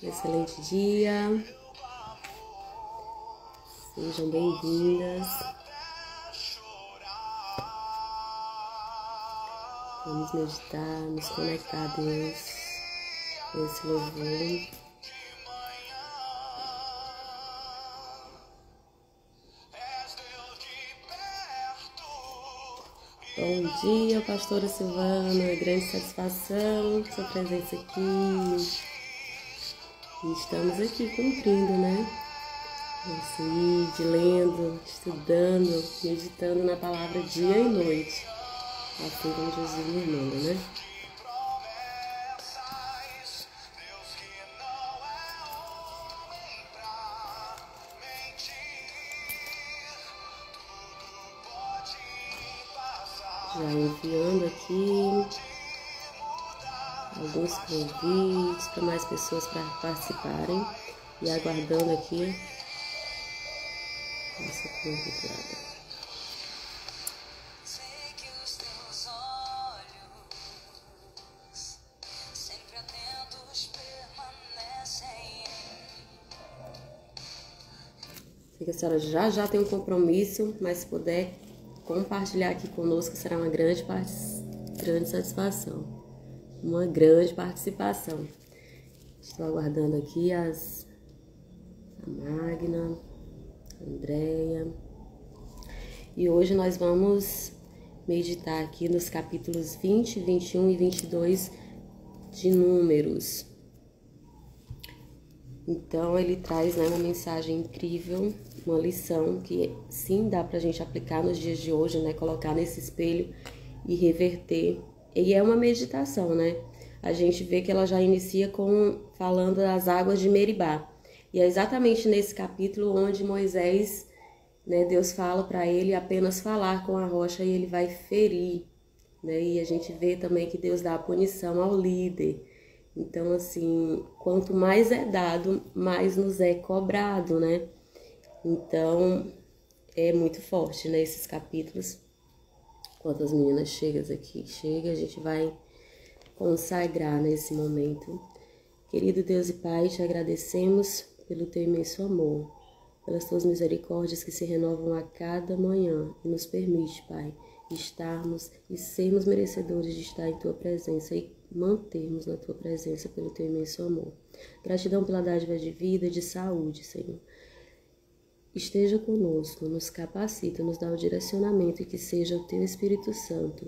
Excelente dia. Sejam bem-vindas. Vamos meditar, nos conectar a Deus com esse louvor. Bom dia, pastora Silvana. Grande satisfação sua presença aqui. E estamos aqui cumprindo, né? Nosso ID, lendo, estudando, meditando na palavra dia e noite. Assim como Jesus nos manda, né? Já enviando aqui alguns convites para mais pessoas para participarem e aguardando aqui nossa convidada. Sei que a senhora já tem um compromisso, mas se puder compartilhar aqui conosco será uma grande satisfação, uma grande participação. Estou aguardando aqui a Magna, a Andréia, e hoje nós vamos meditar aqui nos capítulos 20, 21 e 22 de Números. Então ele traz, né, uma mensagem incrível, uma lição que sim dá pra gente aplicar nos dias de hoje, né, colocar nesse espelho e reverter. E é uma meditação, né? A gente vê que ela já inicia falando das águas de Meribá. E é exatamente nesse capítulo onde Moisés, né, Deus fala para ele apenas falar com a rocha e ele vai ferir, né? E a gente vê também que Deus dá a punição ao líder. Então, assim, quanto mais é dado, mais nos é cobrado, né? Então, é muito forte, né, esses capítulos. Enquanto as meninas chegam aqui, a gente vai consagrar nesse momento. Querido Deus e Pai, te agradecemos pelo teu imenso amor, pelas tuas misericórdias que se renovam a cada manhã e nos permite, Pai, estarmos e sermos merecedores de estar em tua presença e mantermos na tua presença pelo teu imenso amor. Gratidão pela dádiva de vida e de saúde, Senhor. Esteja conosco, nos capacita, nos dá o direcionamento e que seja o teu Espírito Santo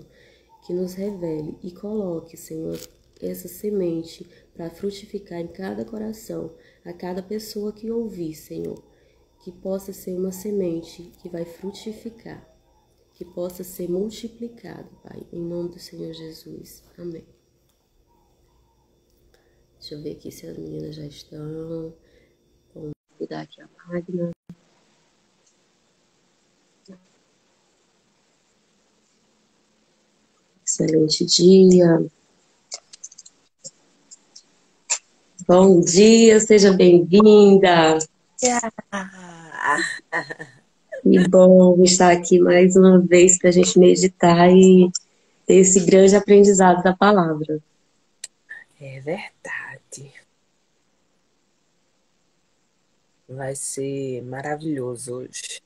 que nos revele e coloque, Senhor, essa semente para frutificar em cada coração, a cada pessoa que ouvir, Senhor, que possa ser uma semente que vai frutificar, que possa ser multiplicado, Pai, em nome do Senhor Jesus. Amém. Deixa eu ver aqui se as meninas já estão. Vamos cuidar aqui a Magna. Excelente dia. Bom dia, seja bem-vinda. E bom estar aqui mais uma vez para a gente meditar e ter esse grande aprendizado da palavra. É verdade. Vai ser maravilhoso hoje.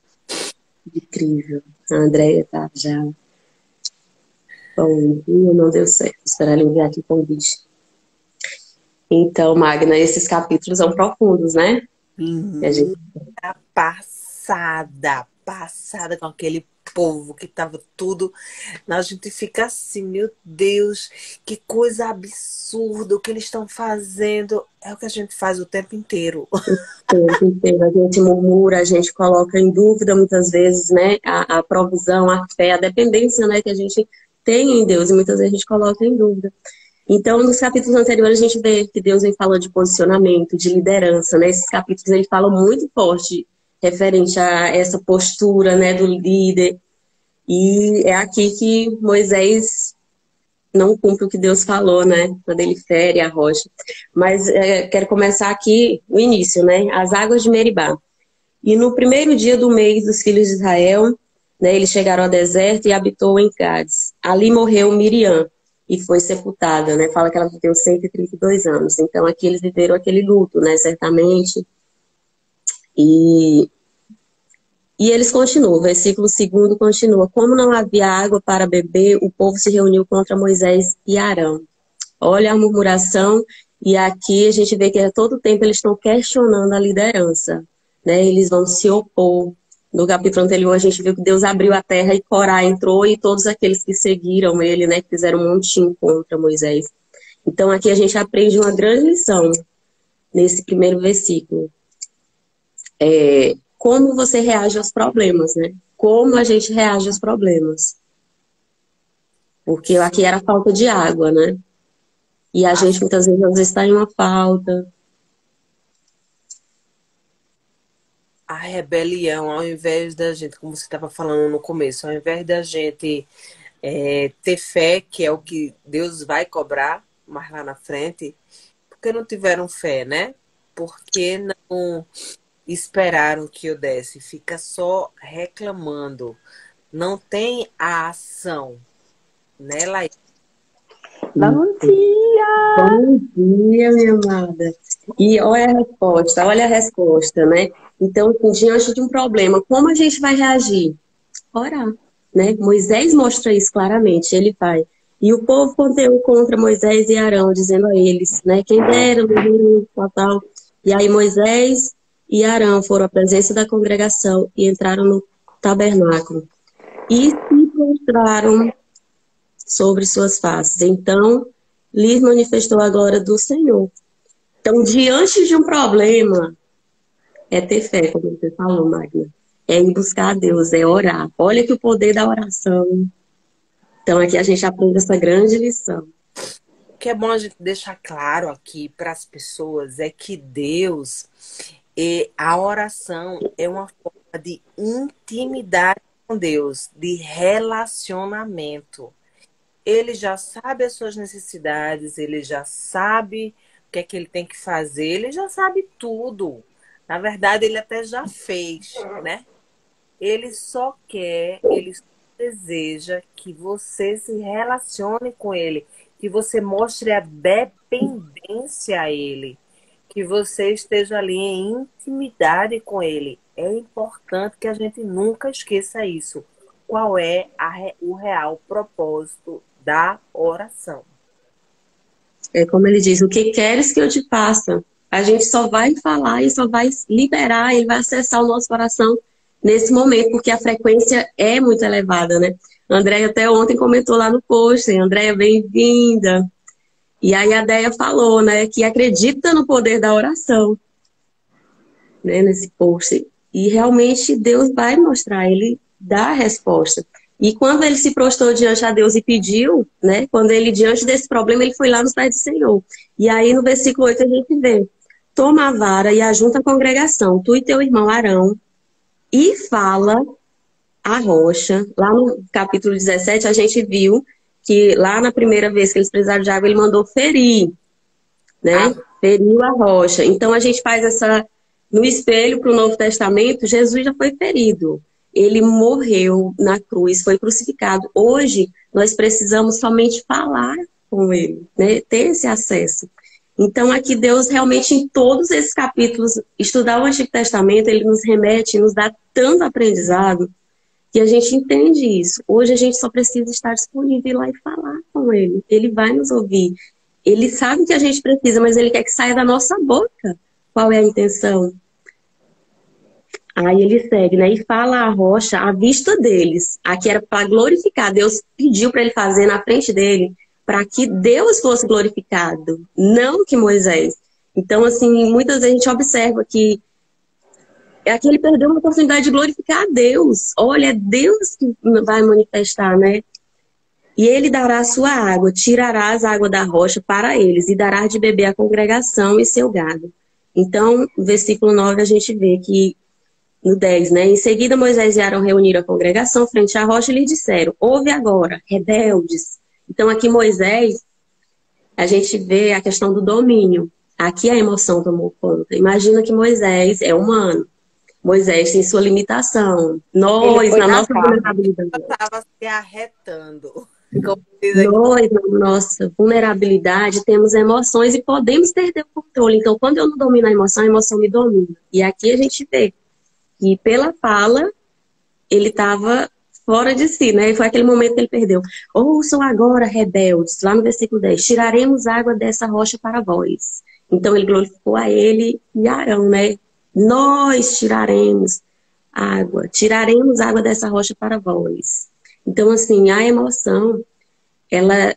Incrível. A Andréia tá já. Bom dia, não deu certo. Esperar ela enviar aqui o convite. Então, Magna, esses capítulos são profundos, né? A gente... Passada com aquele povo que tava tudo. A gente fica assim, meu Deus, que coisa absurda o que eles estão fazendo. É o que a gente faz o tempo inteiro. O tempo inteiro. A gente murmura, a gente coloca em dúvida muitas vezes, né? A provisão, a fé, a dependência, né, que a gente tem em Deus, e muitas vezes a gente coloca em dúvida. Então, nos capítulos anteriores, a gente vê que Deus vem falando de posicionamento, de liderança, né? Esses capítulos, ele fala muito forte referente a essa postura, né, do líder. E é aqui que Moisés não cumpre o que Deus falou, né? Quando ele fere a rocha. Mas quero começar aqui o início, né? As águas de Meribá. E no primeiro dia do mês dos filhos de Israel, né, eles chegaram ao deserto e habitou em Cádiz. Ali morreu Miriam, e foi sepultada, né? Fala que ela viveu 132 anos. Então aqui eles viveram aquele luto, né? Certamente. E eles continuam, o versículo 2 continua. Como não havia água para beber, o povo se reuniu contra Moisés e Arão. Olha a murmuração, e aqui a gente vê que a todo tempo eles estão questionando a liderança, né? Eles vão se opor. No capítulo anterior a gente viu que Deus abriu a terra e Corá entrou, e todos aqueles que seguiram ele, né, que fizeram um montinho contra Moisés. Então aqui a gente aprende uma grande lição nesse primeiro versículo. Como você reage aos problemas, né? Como a gente reage aos problemas. Porque aqui era falta de água, né? E a gente muitas vezes está em uma falta. A rebelião, ao invés da gente, como você estava falando no começo, ao invés da gente ter fé, que é o que Deus vai cobrar mais lá na frente, porque não tiveram fé, né? Porque não esperaram que eu desse, fica só reclamando. Não tem a ação, né, Laís? Bom dia! Bom dia, minha amada. E olha a resposta, né? Então, diante de um problema, como a gente vai reagir? Orar, né? Moisés mostra isso claramente, ele vai. E o povo conteu contra Moisés e Arão, dizendo a eles, né? Quem dera, tal. E aí Moisés e Arão foram à presença da congregação e entraram no tabernáculo. E se prostraram sobre suas faces. Então, lhes manifestou a glória do Senhor. Então, diante de um problema, é ter fé, como você falou, Magna. É ir buscar a Deus, é orar. Olha que o poder da oração. Então, aqui a gente aprende essa grande lição. O que é bom a gente deixar claro aqui para as pessoas é que Deus, a oração é uma forma de intimidade com Deus, de relacionamento. Ele já sabe as suas necessidades, ele já sabe o que é que ele tem que fazer, ele já sabe tudo. Na verdade, ele até já fez, né? Ele só deseja que você se relacione com ele, que você mostre a dependência a ele, que você esteja ali em intimidade com ele. É importante que a gente nunca esqueça isso. Qual é o real propósito da oração? É como ele diz, o que queres que eu te faça? A gente só vai falar e só vai liberar, ele vai acessar o nosso coração nesse momento, porque a frequência é muito elevada, né? A Andréia até ontem comentou lá no post, Andréia, bem-vinda. E aí a Déia falou, né, que acredita no poder da oração, né, nesse post. E realmente Deus vai mostrar, ele dá a resposta. E quando ele se prostrou diante a Deus e pediu, né, quando ele, diante desse problema, ele foi lá nos pés do Senhor. E aí no versículo 8 a gente vê, toma a vara e ajunta a congregação, tu e teu irmão Arão, e fala a rocha. Lá no capítulo 17 a gente viu que lá na primeira vez que eles precisaram de água, ele mandou ferir, né? Feriu a rocha. Então a gente faz essa... No espelho para o Novo Testamento, Jesus já foi ferido. Ele morreu na cruz, foi crucificado. Hoje, nós precisamos somente falar com ele, né? Ter esse acesso. Então, aqui Deus realmente, em todos esses capítulos, estudar o Antigo Testamento, ele nos remete, nos dá tanto aprendizado, que a gente entende isso. Hoje a gente só precisa estar disponível lá e falar com ele. Ele vai nos ouvir. Ele sabe que a gente precisa, mas ele quer que saia da nossa boca. Qual é a intenção? Aí ele segue, né? E fala a rocha à vista deles. Aqui era para glorificar. Deus pediu para ele fazer na frente dele, para que Deus fosse glorificado, não que Moisés. Então, assim, muitas vezes a gente observa que aqui ele perdeu uma oportunidade de glorificar a Deus. Olha, é Deus que vai manifestar, né? E ele dará a sua água, tirará as águas da rocha para eles, e dará de beber a congregação e seu gado. Então, no versículo 9, a gente vê que, no 10, né? Em seguida, Moisés e Arão reuniram a congregação frente à rocha e lhe disseram, ouve agora, rebeldes. Então, aqui Moisés, a gente vê a questão do domínio. Aqui a emoção tomou conta. Imagina que Moisés é humano. Moisés tem sua limitação. Nós, na nossa vulnerabilidade. Eu estava se arretando. Como diz aqui, Nós, na nossa vulnerabilidade, temos emoções e podemos perder o controle. Então, quando eu não domino a emoção me domina. E aqui a gente vê que pela fala, ele estava fora de si, né? E foi aquele momento que ele perdeu. Ouçam agora, rebeldes, lá no versículo 10, tiraremos água dessa rocha para vós. Então, ele glorificou a ele e Arão, né? Nós tiraremos água dessa rocha para vós. Então, assim, a emoção, ela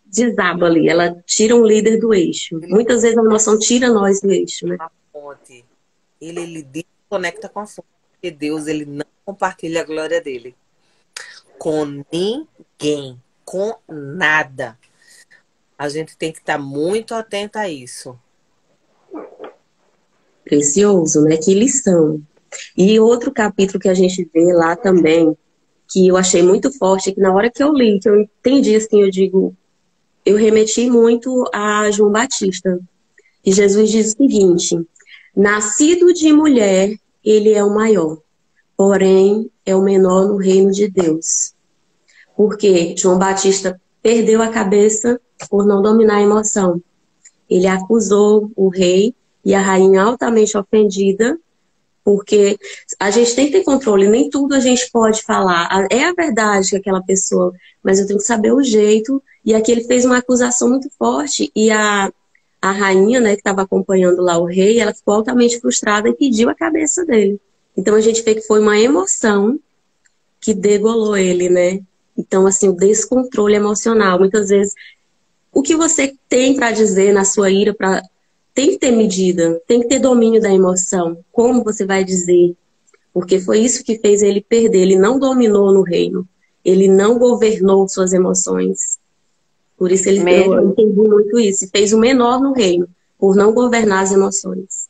desaba ali, ela tira um líder do eixo. ele Muitas vezes a emoção tira nós do eixo, né? na fonte, ele desconecta com a fonte, porque Deus, ele não compartilha a glória dele com ninguém, com nada. A gente tem que estar muito atento a isso. Precioso, né? Que lição. E outro capítulo que a gente vê lá também, que eu achei muito forte, que na hora que eu li, que eu entendi, assim, eu digo, eu remeti muito a João Batista. E Jesus diz o seguinte: nascido de mulher, ele é o maior, porém é o menor no reino de Deus. Porque João Batista perdeu a cabeça por não dominar a emoção. Ele acusou o rei e a rainha altamente ofendida, porque a gente tem que ter controle, nem tudo a gente pode falar. É a verdade que aquela pessoa, mas eu tenho que saber o jeito. E aqui ele fez uma acusação muito forte e a rainha, né, que estava acompanhando lá o rei, ela ficou altamente frustrada e pediu a cabeça dele. Então a gente vê que foi uma emoção que degolou ele, né? Então, assim, o descontrole emocional. Muitas vezes, o que você tem para dizer na sua ira, tem que ter medida, tem que ter domínio da emoção. Como você vai dizer? Porque foi isso que fez ele perder. Ele não dominou no reino. Ele não governou suas emoções. Por isso eu Mesmo, entendi muito isso. E fez o menor no reino, por não governar as emoções.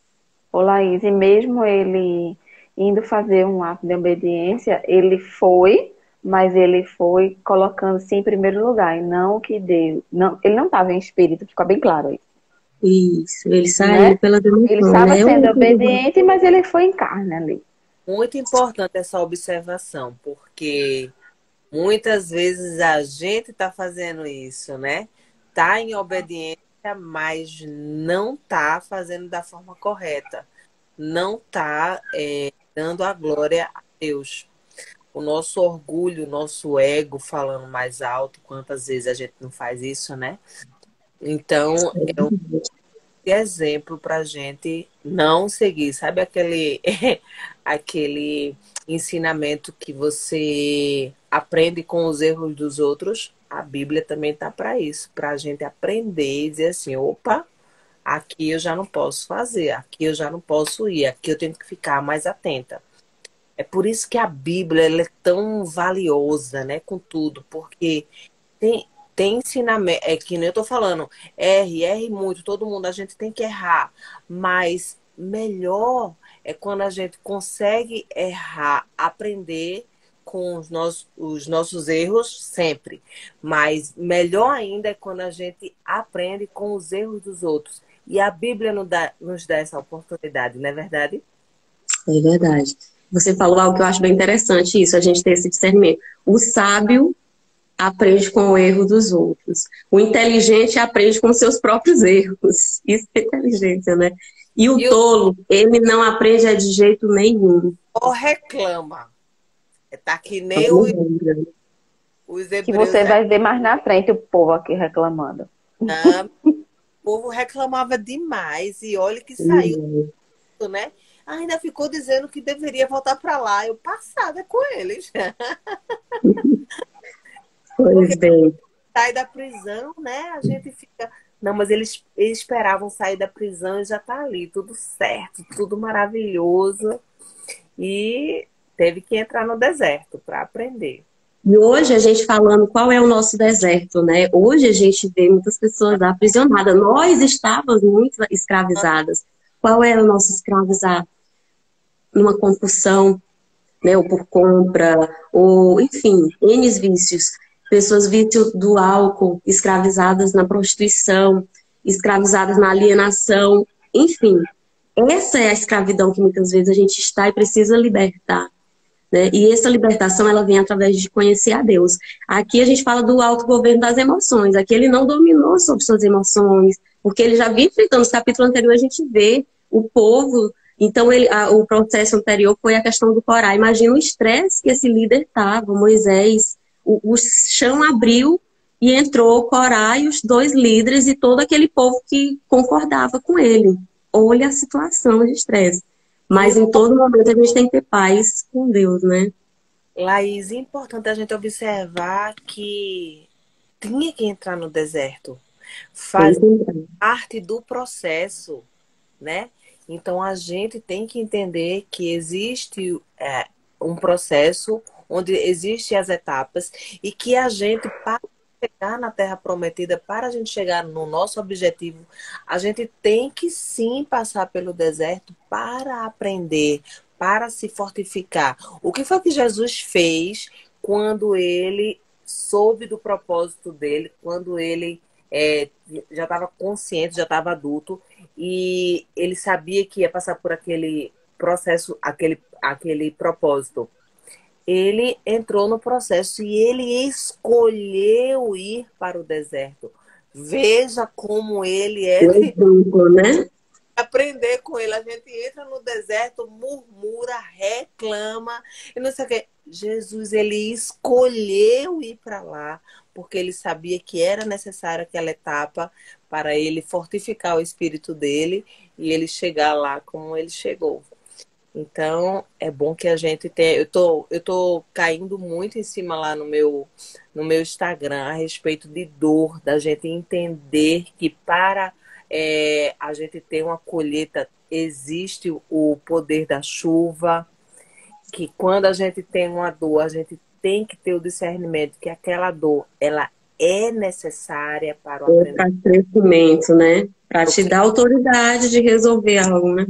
ô Laís, e mesmo ele indo fazer um ato de obediência, ele foi, mas ele foi colocando-se em primeiro lugar, e não o que Deus. Não, ele não estava em espírito, fica bem claro isso, Isso, ele saiu né? pela Ele emoção, estava né? sendo obediente, mas ele foi em carne ali. Muito importante essa observação, porque muitas vezes a gente está fazendo isso, né? Tá em obediência, mas não tá fazendo da forma correta. Não tá dando a glória a Deus. O nosso orgulho, o nosso ego falando mais alto, quantas vezes a gente não faz isso, né? Então, é um exemplo para a gente não seguir. Sabe aquele, aquele ensinamento que você aprende com os erros dos outros? A Bíblia também tá para isso, para a gente aprender e dizer assim, opa, aqui eu já não posso fazer, aqui eu já não posso ir, aqui eu tenho que ficar mais atenta. É por isso que a Bíblia ela é tão valiosa, né, com tudo, porque tem ensinamento, é que nem eu tô falando, erre muito, todo mundo, a gente tem que errar, mas melhor é quando a gente consegue errar, aprender com os nossos erros sempre, mas melhor ainda é quando a gente aprende com os erros dos outros. E a Bíblia nos dá essa oportunidade, não é verdade? É verdade. Você falou algo que eu acho bem interessante, isso, a gente ter esse discernimento. O sábio aprende com o erro dos outros. O inteligente aprende com seus próprios erros. Isso é inteligência, né? E o E o tolo, ele não aprende de jeito nenhum. Ou reclama. Tá que nem Não lembra. os Que hebreus você vai ver mais na frente o povo aqui reclamando. reclamam. O povo reclamava demais. E olha que saiu, né? Ainda ficou dizendo que deveria voltar para lá. Eu passada com eles. Pois Porque bem. sai da prisão, né? A gente fica. Não, mas eles esperavam sair da prisão e já tá ali, tudo certo, tudo maravilhoso. E teve que entrar no deserto para aprender. E hoje a gente falando qual é o nosso deserto, né? Hoje a gente vê muitas pessoas aprisionadas. Nós estávamos muito escravizadas. Qual era o nosso escravizado? Numa compulsão, né? Ou por compra, ou enfim, N vícios. Pessoas vítimas do álcool, escravizadas na prostituição, escravizadas na alienação, enfim. Essa é a escravidão que muitas vezes a gente está e precisa libertar. né? E essa libertação, ela vem através de conhecer a Deus. Aqui a gente fala do autogoverno das emoções. Aqui ele não dominou sobre suas emoções, porque ele já vinha enfrentando. No capítulo anterior a gente vê o povo. Então, o processo anterior foi a questão do Corá. Imagina o estresse que esse líder estava, Moisés. O chão abriu e entrou Corá e os dois líderes e todo aquele povo que concordava com ele. Olha a situação de estresse. Mas em todo momento a gente tem que ter paz com Deus, né? Laís, é importante a gente observar que tinha que entrar no deserto. Faz parte do processo, né? Então a gente tem que entender que existe um processo onde existem as etapas e que a gente, para chegar na Terra Prometida, para a gente chegar no nosso objetivo, a gente tem que sim passar pelo deserto para aprender, para se fortificar. O que foi que Jesus fez quando ele soube do propósito dele, quando ele já estava consciente, já estava adulto, e ele sabia que ia passar por aquele processo, aquele propósito. Ele entrou no processo e ele escolheu ir para o deserto. Veja como ele é. Né? Aprender com ele. A gente entra no deserto, murmura, reclama e não sei o que. Jesus, ele escolheu ir para lá porque ele sabia que era necessária aquela etapa para ele fortificar o espírito dele e ele chegar lá como ele chegou. Então, é bom que a gente tenha... Eu tô caindo muito em cima lá no meu Instagram a respeito de dor, da gente entender que para a gente ter uma colheita existe o poder da chuva, que quando a gente tem uma dor, a gente tem que ter o discernimento que aquela dor, ela é necessária para o aprendizado. Para crescimento, né? Para te dar autoridade de resolver algo, né?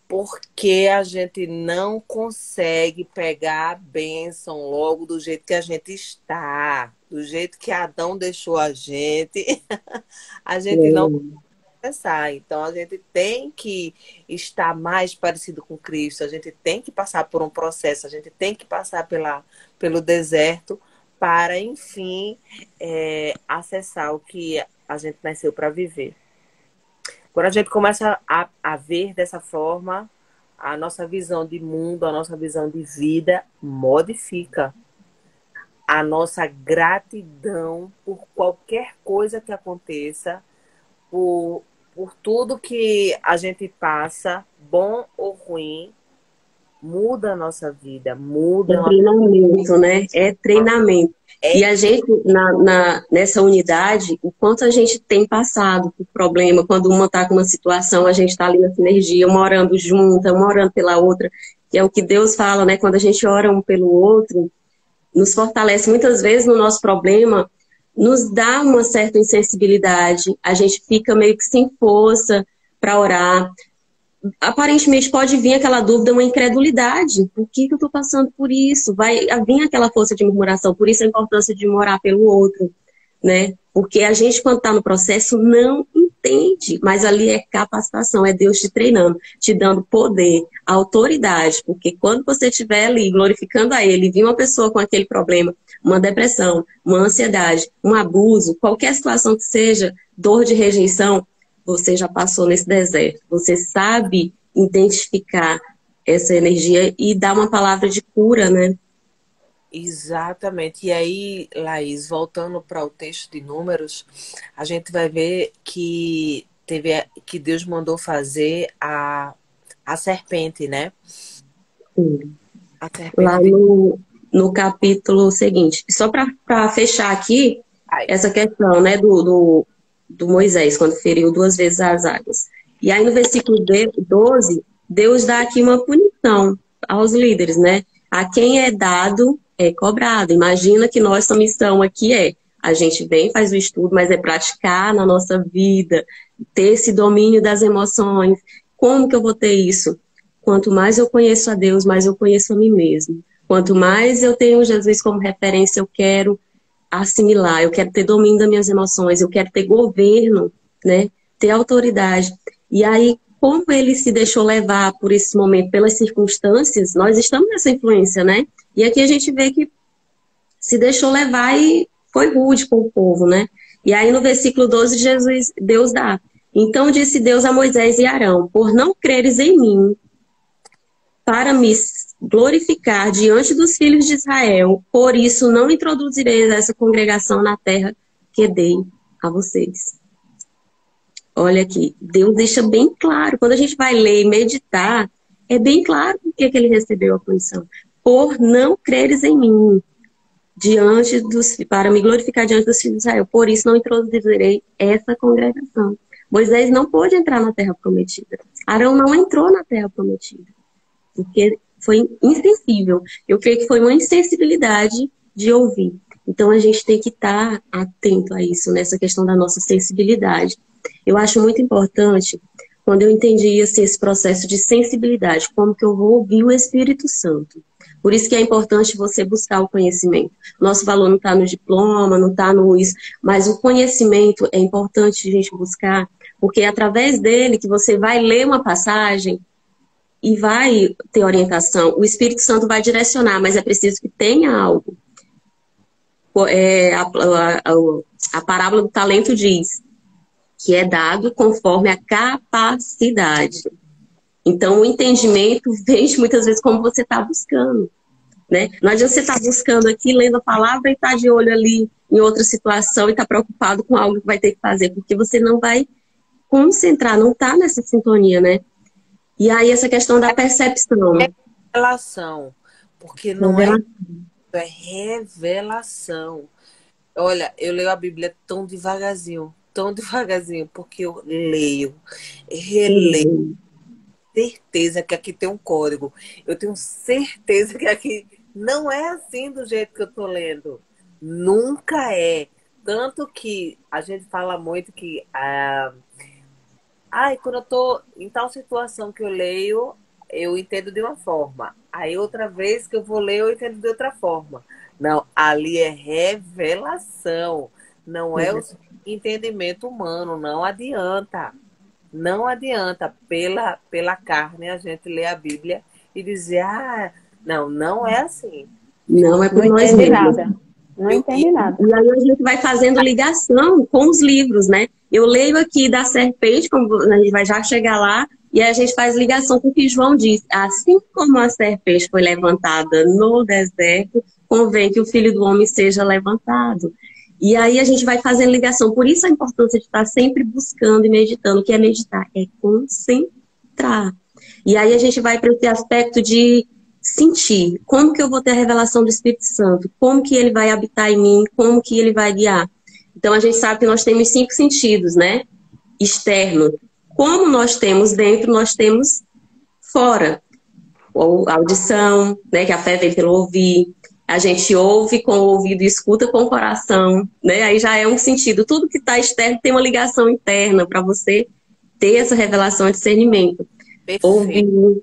Porque a gente não consegue pegar a bênção logo do jeito que a gente está, do jeito que Adão deixou a gente não consegue acessar. Então a gente tem que estar mais parecido com Cristo, a gente tem que passar por um processo, a gente tem que passar pelo deserto para, enfim, acessar o que a gente nasceu para viver. Quando a gente começa a ver dessa forma, a nossa visão de mundo, a nossa visão de vida modifica. A nossa gratidão por qualquer coisa que aconteça, por tudo que a gente passa, bom ou ruim, muda a nossa vida, muda. É treinamento, né? É treinamento. E a gente, nessa unidade, o quanto a gente tem passado por problema, quando uma está com uma situação, a gente está ali na sinergia, uma orando junta, uma orando pela outra, que é o que Deus fala, né? Quando a gente ora um pelo outro, nos fortalece muitas vezes no nosso problema, nos dá uma certa insensibilidade, a gente fica meio que sem força para orar. Aparentemente pode vir aquela dúvida, uma incredulidade. Por que eu estou passando por isso? Vai vir aquela força de murmuração. Por isso a importância de orar pelo outro, né? Porque a gente, quando está no processo, não entende. Mas ali é capacitação, é Deus te treinando, te dando poder, autoridade. Porque quando você estiver ali glorificando a Ele, vir uma pessoa com aquele problema, uma depressão, uma ansiedade, um abuso, qualquer situação que seja, dor de rejeição, você já passou nesse deserto. Você sabe identificar essa energia e dar uma palavra de cura, né? Exatamente. E aí, Laís, voltando para o texto de Números, a gente vai ver que Deus mandou fazer a serpente, né? Sim. A serpente lá no capítulo seguinte. Só para fechar aqui, essa questão, né, do Moisés, quando feriu 2 vezes as águas. E aí no versículo 12, Deus dá aqui uma punição aos líderes, né? A quem é dado, é cobrado. Imagina que nossa missão aqui a gente vem, faz o estudo, mas é praticar na nossa vida, ter esse domínio das emoções. Como que eu vou ter isso? Quanto mais eu conheço a Deus, mais eu conheço a mim mesmo. Quanto mais eu tenho Jesus como referência, eu quero assimilar, eu quero ter domínio das minhas emoções, eu quero ter governo, né? Ter autoridade. E aí, como ele se deixou levar por esse momento, pelas circunstâncias, nós estamos nessa influência, né? E aqui a gente vê que se deixou levar e foi rude com o povo, né? E aí no versículo 12, Deus dá. Então disse Deus a Moisés e Arão, por não creres em mim, para me glorificar diante dos filhos de Israel, por isso não introduzirei essa congregação na terra que dei a vocês. Olha aqui, Deus deixa bem claro, quando a gente vai ler e meditar, é bem claro por que ele recebeu a punição. Por não creres em mim, para me glorificar diante dos filhos de Israel, por isso não introduzirei essa congregação. Moisés não pôde entrar na terra prometida. Arão não entrou na terra prometida, porque foi insensível. Eu creio que foi uma insensibilidade de ouvir. Então a gente tem que estar atento a isso, nessa questão da nossa sensibilidade. Eu acho muito importante, quando eu entendi assim, esse processo de sensibilidade, como que eu vou ouvir o Espírito Santo. Por isso que é importante você buscar o conhecimento. Nosso valor não está no diploma, não está no isso, mas o conhecimento é importante a gente buscar, porque é através dele que você vai ler uma passagem e vai ter orientação. O Espírito Santo vai direcionar, mas é preciso que tenha algo. A parábola do talento diz que é dado conforme a capacidade. Então, o entendimento vem muitas vezes como você está buscando, né? Não adianta você estar buscando aqui, lendo a palavra e estar de olho ali em outra situação e estar preocupado com algo que vai ter que fazer, porque você não vai concentrar, não está nessa sintonia, né? E aí essa questão da percepção. É revelação, porque não é revelação. Olha, eu leio a Bíblia tão devagarzinho, porque eu leio, releio. Certeza que aqui tem um código. Eu tenho certeza que aqui não é assim do jeito que eu tô lendo. Nunca é. Tanto que a gente fala muito que quando eu tô em tal situação que eu leio, eu entendo de uma forma. Aí outra vez que eu vou ler, eu entendo de outra forma. Não, ali é revelação. Não é o entendimento humano. Não adianta. Não adianta pela carne a gente ler a Bíblia e dizer, não é assim. Não é por nós mesmos. Não entende nada. E aí a gente vai fazendo ligação com os livros, né? Eu leio aqui da serpente, como a gente vai já chegar lá, e a gente faz ligação com o que João diz. Assim como a serpente foi levantada no deserto, convém que o Filho do Homem seja levantado. E aí a gente vai fazendo ligação. Por isso a importância de estar sempre buscando e meditando. O que é meditar? É concentrar. E aí a gente vai para esse aspecto de sentir. Como que eu vou ter a revelação do Espírito Santo? Como que ele vai habitar em mim? Como que ele vai guiar? Então a gente sabe que nós temos 5 sentidos, né? Externo. Como nós temos dentro, nós temos fora. A audição, né? Que a fé vem pelo ouvir. A gente ouve com o ouvido e escuta com o coração, né? Aí já é um sentido. Tudo que está externo tem uma ligação interna para você ter essa revelação e discernimento. Perfeito. Ouvir,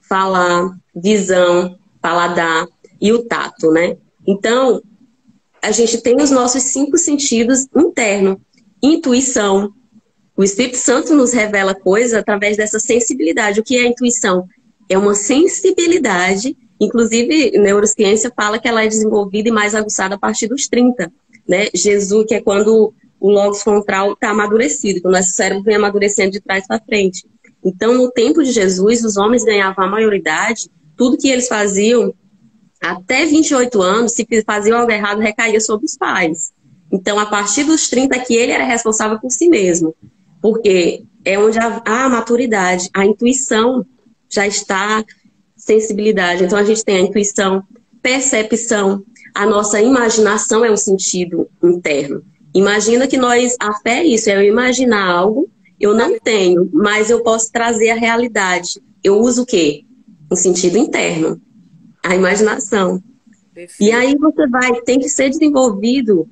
falar, visão, paladar e o tato, né? Então, a gente tem os nossos 5 sentidos internos. Intuição. O Espírito Santo nos revela coisas através dessa sensibilidade. O que é a intuição? É uma sensibilidade. Inclusive, neurociência fala que ela é desenvolvida e mais aguçada a partir dos 30, né? Jesus, que é quando o lógos frontal está amadurecido, quando o nosso cérebro vem amadurecendo de trás para frente. Então, no tempo de Jesus, os homens ganhavam a maioridade, tudo que eles faziam, até 28 anos, se faziam algo errado, recaía sobre os pais. Então, a partir dos 30 que ele era responsável por si mesmo, porque é onde a maturidade, a intuição já está... sensibilidade. Então, a gente tem a intuição, percepção, a nossa imaginação é um sentido interno. Imagina que a fé é isso, é eu imaginar algo, eu não tenho, mas eu posso trazer a realidade. Eu uso o quê? Um sentido interno, a imaginação. Perfeito. E aí tem que ser desenvolvido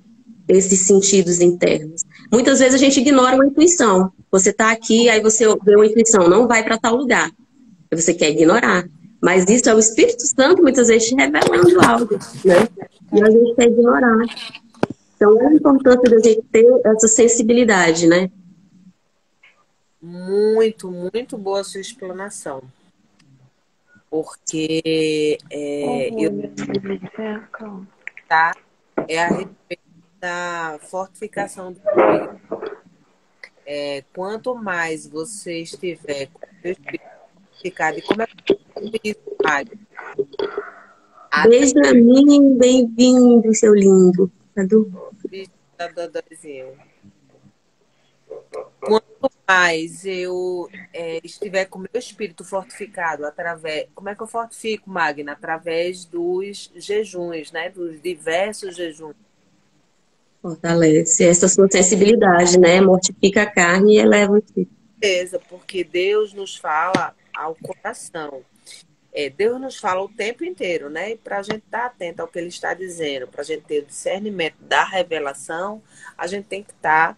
esses sentidos internos. Muitas vezes a gente ignora uma intuição. Você está aqui, aí você vê uma intuição, não vai para tal lugar. Você quer ignorar. Mas isso é o Espírito Santo muitas vezes te revelando algo, né? E a gente quer ignorar. Então é a importância da gente ter essa sensibilidade, né? Muito, muito boa a sua explanação. Porque eu Orgulho de dizer, calma. tá, é a respeito da fortificação do espírito. Quanto mais você estiver com o seu espírito fortificado, e como é que isso, Magda? Beijo a mim, bem-vindo, seu lindo. Cadu? Da Dodóizinho. Quanto mais eu estiver com o meu espírito fortificado através. Como é que eu fortifico, Magna? Através dos jejuns, né? Dos diversos jejuns. Fortalece essa sua sensibilidade, né? Mortifica a carne e eleva o espírito. Certeza, porque Deus nos fala ao coração. Deus nos fala o tempo inteiro, né? E para a gente estar atento ao que Ele está dizendo, para a gente ter o discernimento da revelação, a gente tem que estar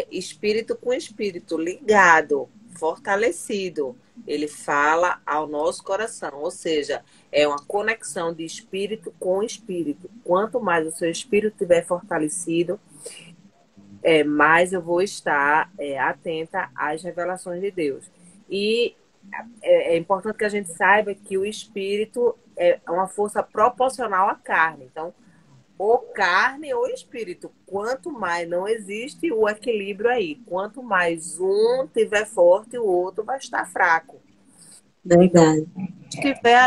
espírito com espírito ligado, fortalecido. Ele fala ao nosso coração, ou seja, é uma conexão de espírito com espírito. Quanto mais o seu espírito estiver fortalecido, mais eu vou estar atenta às revelações de Deus. E é importante que a gente saiba que o espírito é uma força proporcional à carne. Então, ou carne ou espírito. Quanto mais não existe o equilíbrio aí. Quanto mais um tiver forte, o outro vai estar fraco. Verdade. Se tiver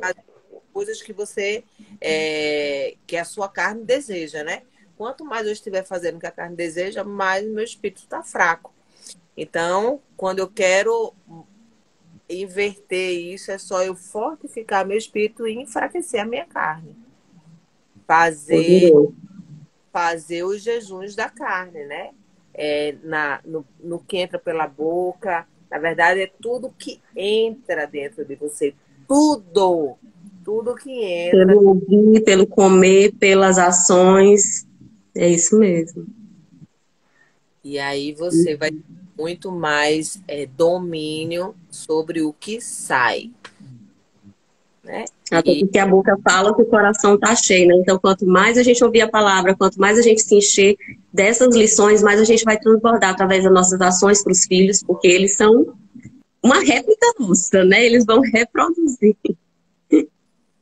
as coisas que você que a sua carne deseja, né? Quanto mais eu estiver fazendo o que a carne deseja, mais o meu espírito está fraco. Então, quando eu quero inverter isso, é só eu fortificar meu espírito e enfraquecer a minha carne. Fazer os jejuns da carne, né? No que entra pela boca. Na verdade, é tudo que entra dentro de você. Tudo que entra. Pelo ouvir, pelo comer, pelas ações. É isso mesmo. E aí você vai ter muito mais domínio sobre o que sai. Né? Até porque a boca fala que o coração está cheio, né? Então, quanto mais a gente ouvir a palavra, quanto mais a gente se encher dessas lições, mais a gente vai transbordar através das nossas ações para os filhos, porque eles são uma réplica nossa, né? Eles vão reproduzir.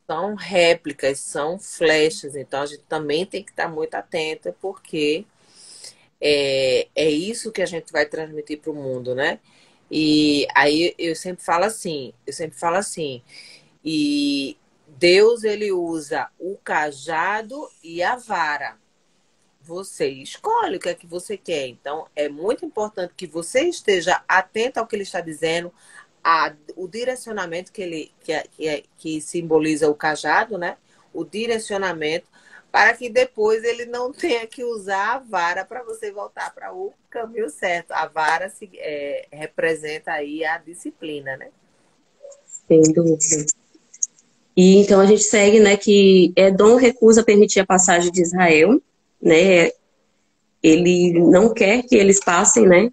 São réplicas, são flechas, então a gente também tem que estar muito atenta, porque é isso que a gente vai transmitir para o mundo, né? E aí eu sempre falo assim, e Deus, ele usa o cajado e a vara. Você escolhe o que é que você quer. Então, é muito importante que você esteja atento ao que ele está dizendo, o direcionamento que simboliza o cajado, né? O direcionamento, para que depois ele não tenha que usar a vara para você voltar para o caminho certo. A vara representa aí a disciplina, né? Sem dúvida. E então a gente segue, né, que Edom recusa permitir a passagem de Israel, né? Ele não quer que eles passem, né?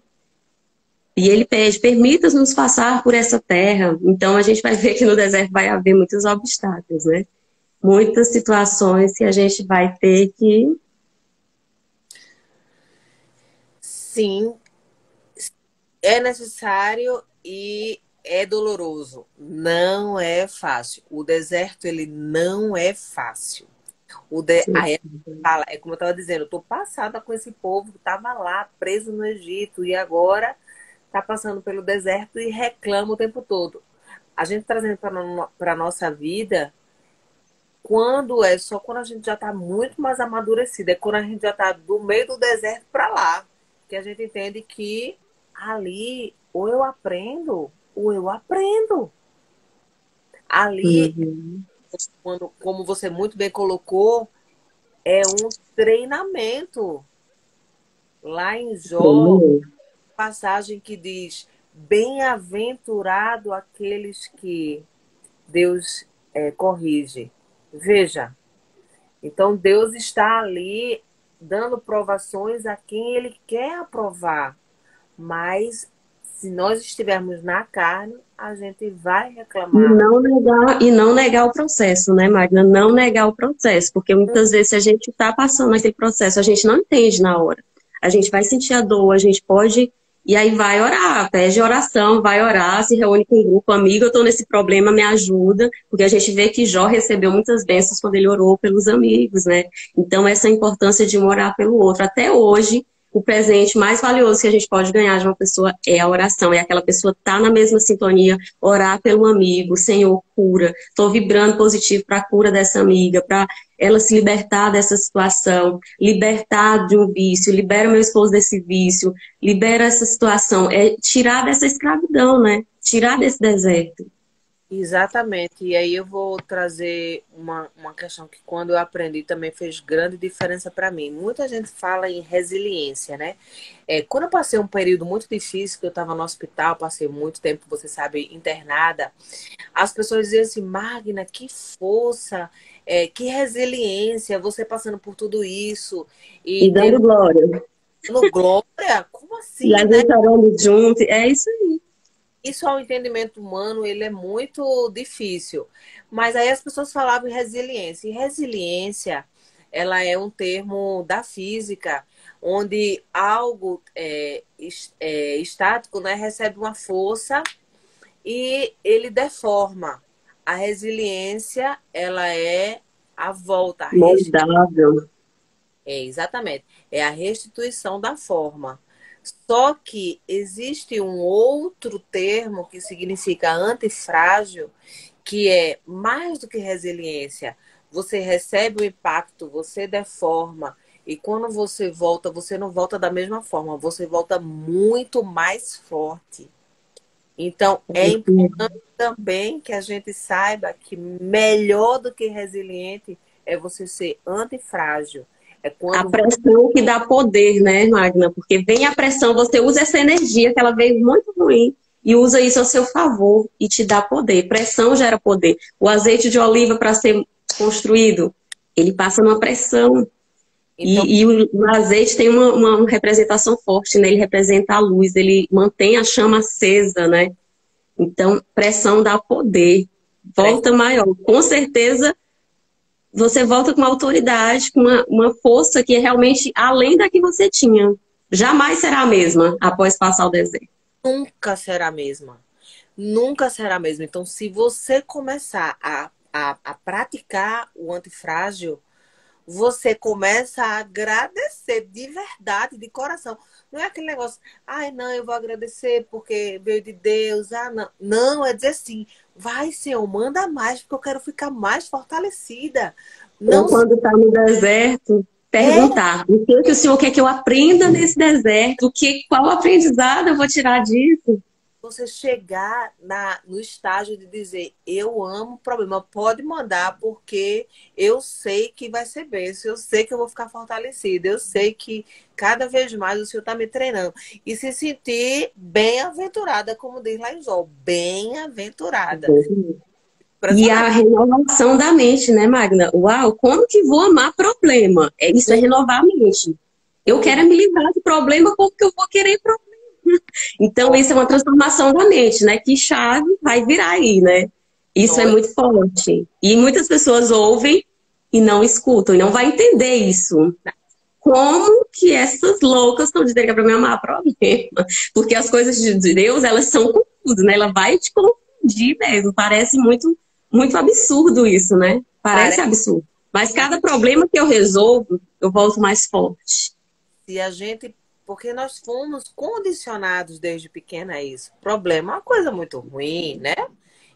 E ele pede, permita-nos passar por essa terra. Então a gente vai ver que no deserto vai haver muitos obstáculos, né? Muitas situações que a gente vai ter que... Sim, é necessário e é doloroso. Não é fácil. O deserto, ele não é fácil. Aí fala, como eu estava dizendo, eu estou passada com esse povo que estava lá, preso no Egito, e agora está passando pelo deserto e reclama o tempo todo. A gente trazendo para a nossa vida, só quando a gente já está muito mais amadurecido, é quando a gente já está do meio do deserto para lá, que a gente entende que ali ou eu aprendo, ou eu aprendo. Ali, como você muito bem colocou, é um treinamento. Lá em Jó, passagem que diz: bem-aventurado aqueles que Deus corrige. Veja, então Deus está ali dando provações a quem Ele quer aprovar. Mas se nós estivermos na carne, a gente vai reclamar. E não negar o processo, né, Magna? Não negar o processo, porque muitas vezes se a gente está passando aquele processo, a gente não entende na hora. a gente vai sentir a dor, a gente pode... E aí vai orar, pede oração, vai orar, se reúne com um grupo, amigo, eu tô nesse problema, me ajuda, porque a gente vê que Jó recebeu muitas bênçãos quando ele orou pelos amigos, né? Então essa importância de um orar pelo outro. Até hoje, o presente mais valioso que a gente pode ganhar de uma pessoa é a oração, é aquela pessoa estar na mesma sintonia, orar pelo amigo, Senhor, cura, tô vibrando positivo para a cura dessa amiga, para ela se libertar dessa situação, libertar de um vício, libera meu esposo desse vício, libera essa situação, é tirar dessa escravidão, né? Tirar desse deserto. Exatamente. E aí eu vou trazer uma questão que quando eu aprendi também fez grande diferença para mim. Muita gente fala em resiliência, né? Quando eu passei um período muito difícil, que eu estava no hospital, passei muito tempo, você sabe, internada, as pessoas diziam assim, Magna, que força, que resiliência, você passando por tudo isso E e dando glória. tendo glória, como E assim, a né? gente orando junto, é isso aí. Isso ao entendimento humano, ele é muito difícil. Mas aí as pessoas falavam em resiliência. E resiliência, ela é um termo da física, onde algo estático, né, recebe uma força e ele deforma. A resiliência, ela é a volta, a Moldável. exatamente. É a restituição da forma. Só que existe um outro termo que significa antifrágil, que é mais do que resiliência. Você recebe o impacto, você deforma, e quando você volta, você não volta da mesma forma, você volta muito mais forte. Então, é importante também que a gente saiba que melhor do que resiliente é você ser antifrágil. É A quando pressão que dá poder, né, Magna? Porque vem a pressão, você usa essa energia que ela veio muito ruim e usa isso a seu favor e te dá poder. Pressão gera poder. O azeite de oliva, para ser construído, ele passa numa pressão. então, E o azeite tem uma representação forte, né? Ele representa a luz, ele mantém a chama acesa, né? Então, pressão dá poder. Volta maior. Com certeza, você volta com uma autoridade, com uma força que é realmente além da que você tinha. Jamais será a mesma após passar o deserto. nunca será a mesma. Nunca será a mesma. Então, se você começar a praticar o antifrágil, você começa a agradecer de verdade, de coração. Não é aquele negócio, ai, não, eu vou agradecer porque veio de Deus. Ah, não. Não, é dizer assim, vai, Senhor, manda mais, porque eu quero ficar mais fortalecida. Ou Não quando está no deserto, perguntar o que o Senhor quer que eu aprenda nesse deserto? Qual aprendizado eu vou tirar disso? você chegar no estágio de dizer, eu amo o problema, pode mandar, porque eu sei que vai ser bênção, eu sei que eu vou ficar fortalecida, eu sei que cada vez mais o Senhor está me treinando. E se sentir bem-aventurada, como diz lá em Jó, bem-aventurada. E a renovação da mente, né, Magna? Uau, como que vou amar problema? Isso é renovar a mente. Eu quero me livrar do problema, como que eu vou querer problema? Então, isso é uma transformação da mente, né? Que chave vai virar aí, né? Isso é muito forte. E muitas pessoas ouvem e não escutam, e não vai entender isso. Como que essas loucas estão dizendo que é para me amar problema? Porque as coisas de Deus, elas são confusas, né? Ela vai te confundir mesmo. Parece muito, muito absurdo isso, né? Parece absurdo. Mas cada problema que eu resolvo, eu volto mais forte. Se a gente... Porque nós fomos condicionados desde pequena a isso. Problema é uma coisa muito ruim, né?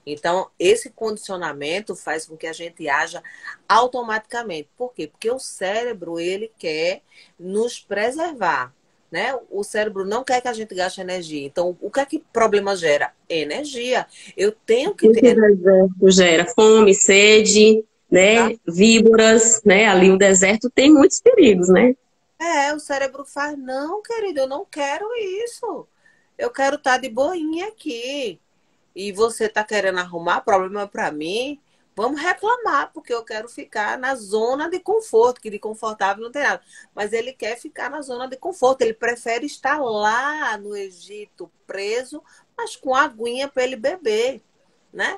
Então, esse condicionamento faz com que a gente haja automaticamente. Por quê? Porque o cérebro, ele quer nos preservar, né? O cérebro não quer que a gente gaste energia. Então, o que é que problema gera? Energia. Eu tenho que ter... O deserto gera fome, sede, né? Víboras, né? Ali o deserto tem muitos perigos, né? O cérebro faz, não, querido, eu não quero isso. Eu quero estar de boinha aqui. E você está querendo arrumar problema para mim? Vamos reclamar, porque eu quero ficar na zona de conforto, que de confortável não tem nada. Mas ele quer ficar na zona de conforto. Ele prefere estar lá no Egito, preso, mas com aguinha para ele beber, né?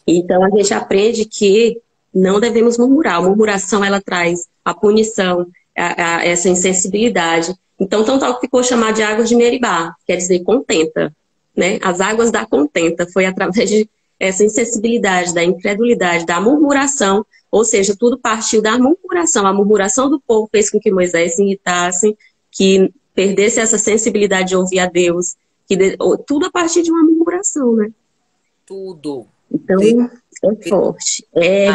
Então a gente aprende que não devemos murmurar. A murmuração, ela traz a punição, essa insensibilidade. Então, tanto que ficou chamado de águas de Meribá, quer dizer contenta, né? As águas da contenta. Foi através de essa insensibilidade, da incredulidade, da murmuração, ou seja, tudo partiu da murmuração. A murmuração do povo fez com que Moisés se irritasse, que perdesse essa sensibilidade de ouvir a Deus, tudo a partir de uma murmuração, né? Tudo. Então, é forte. É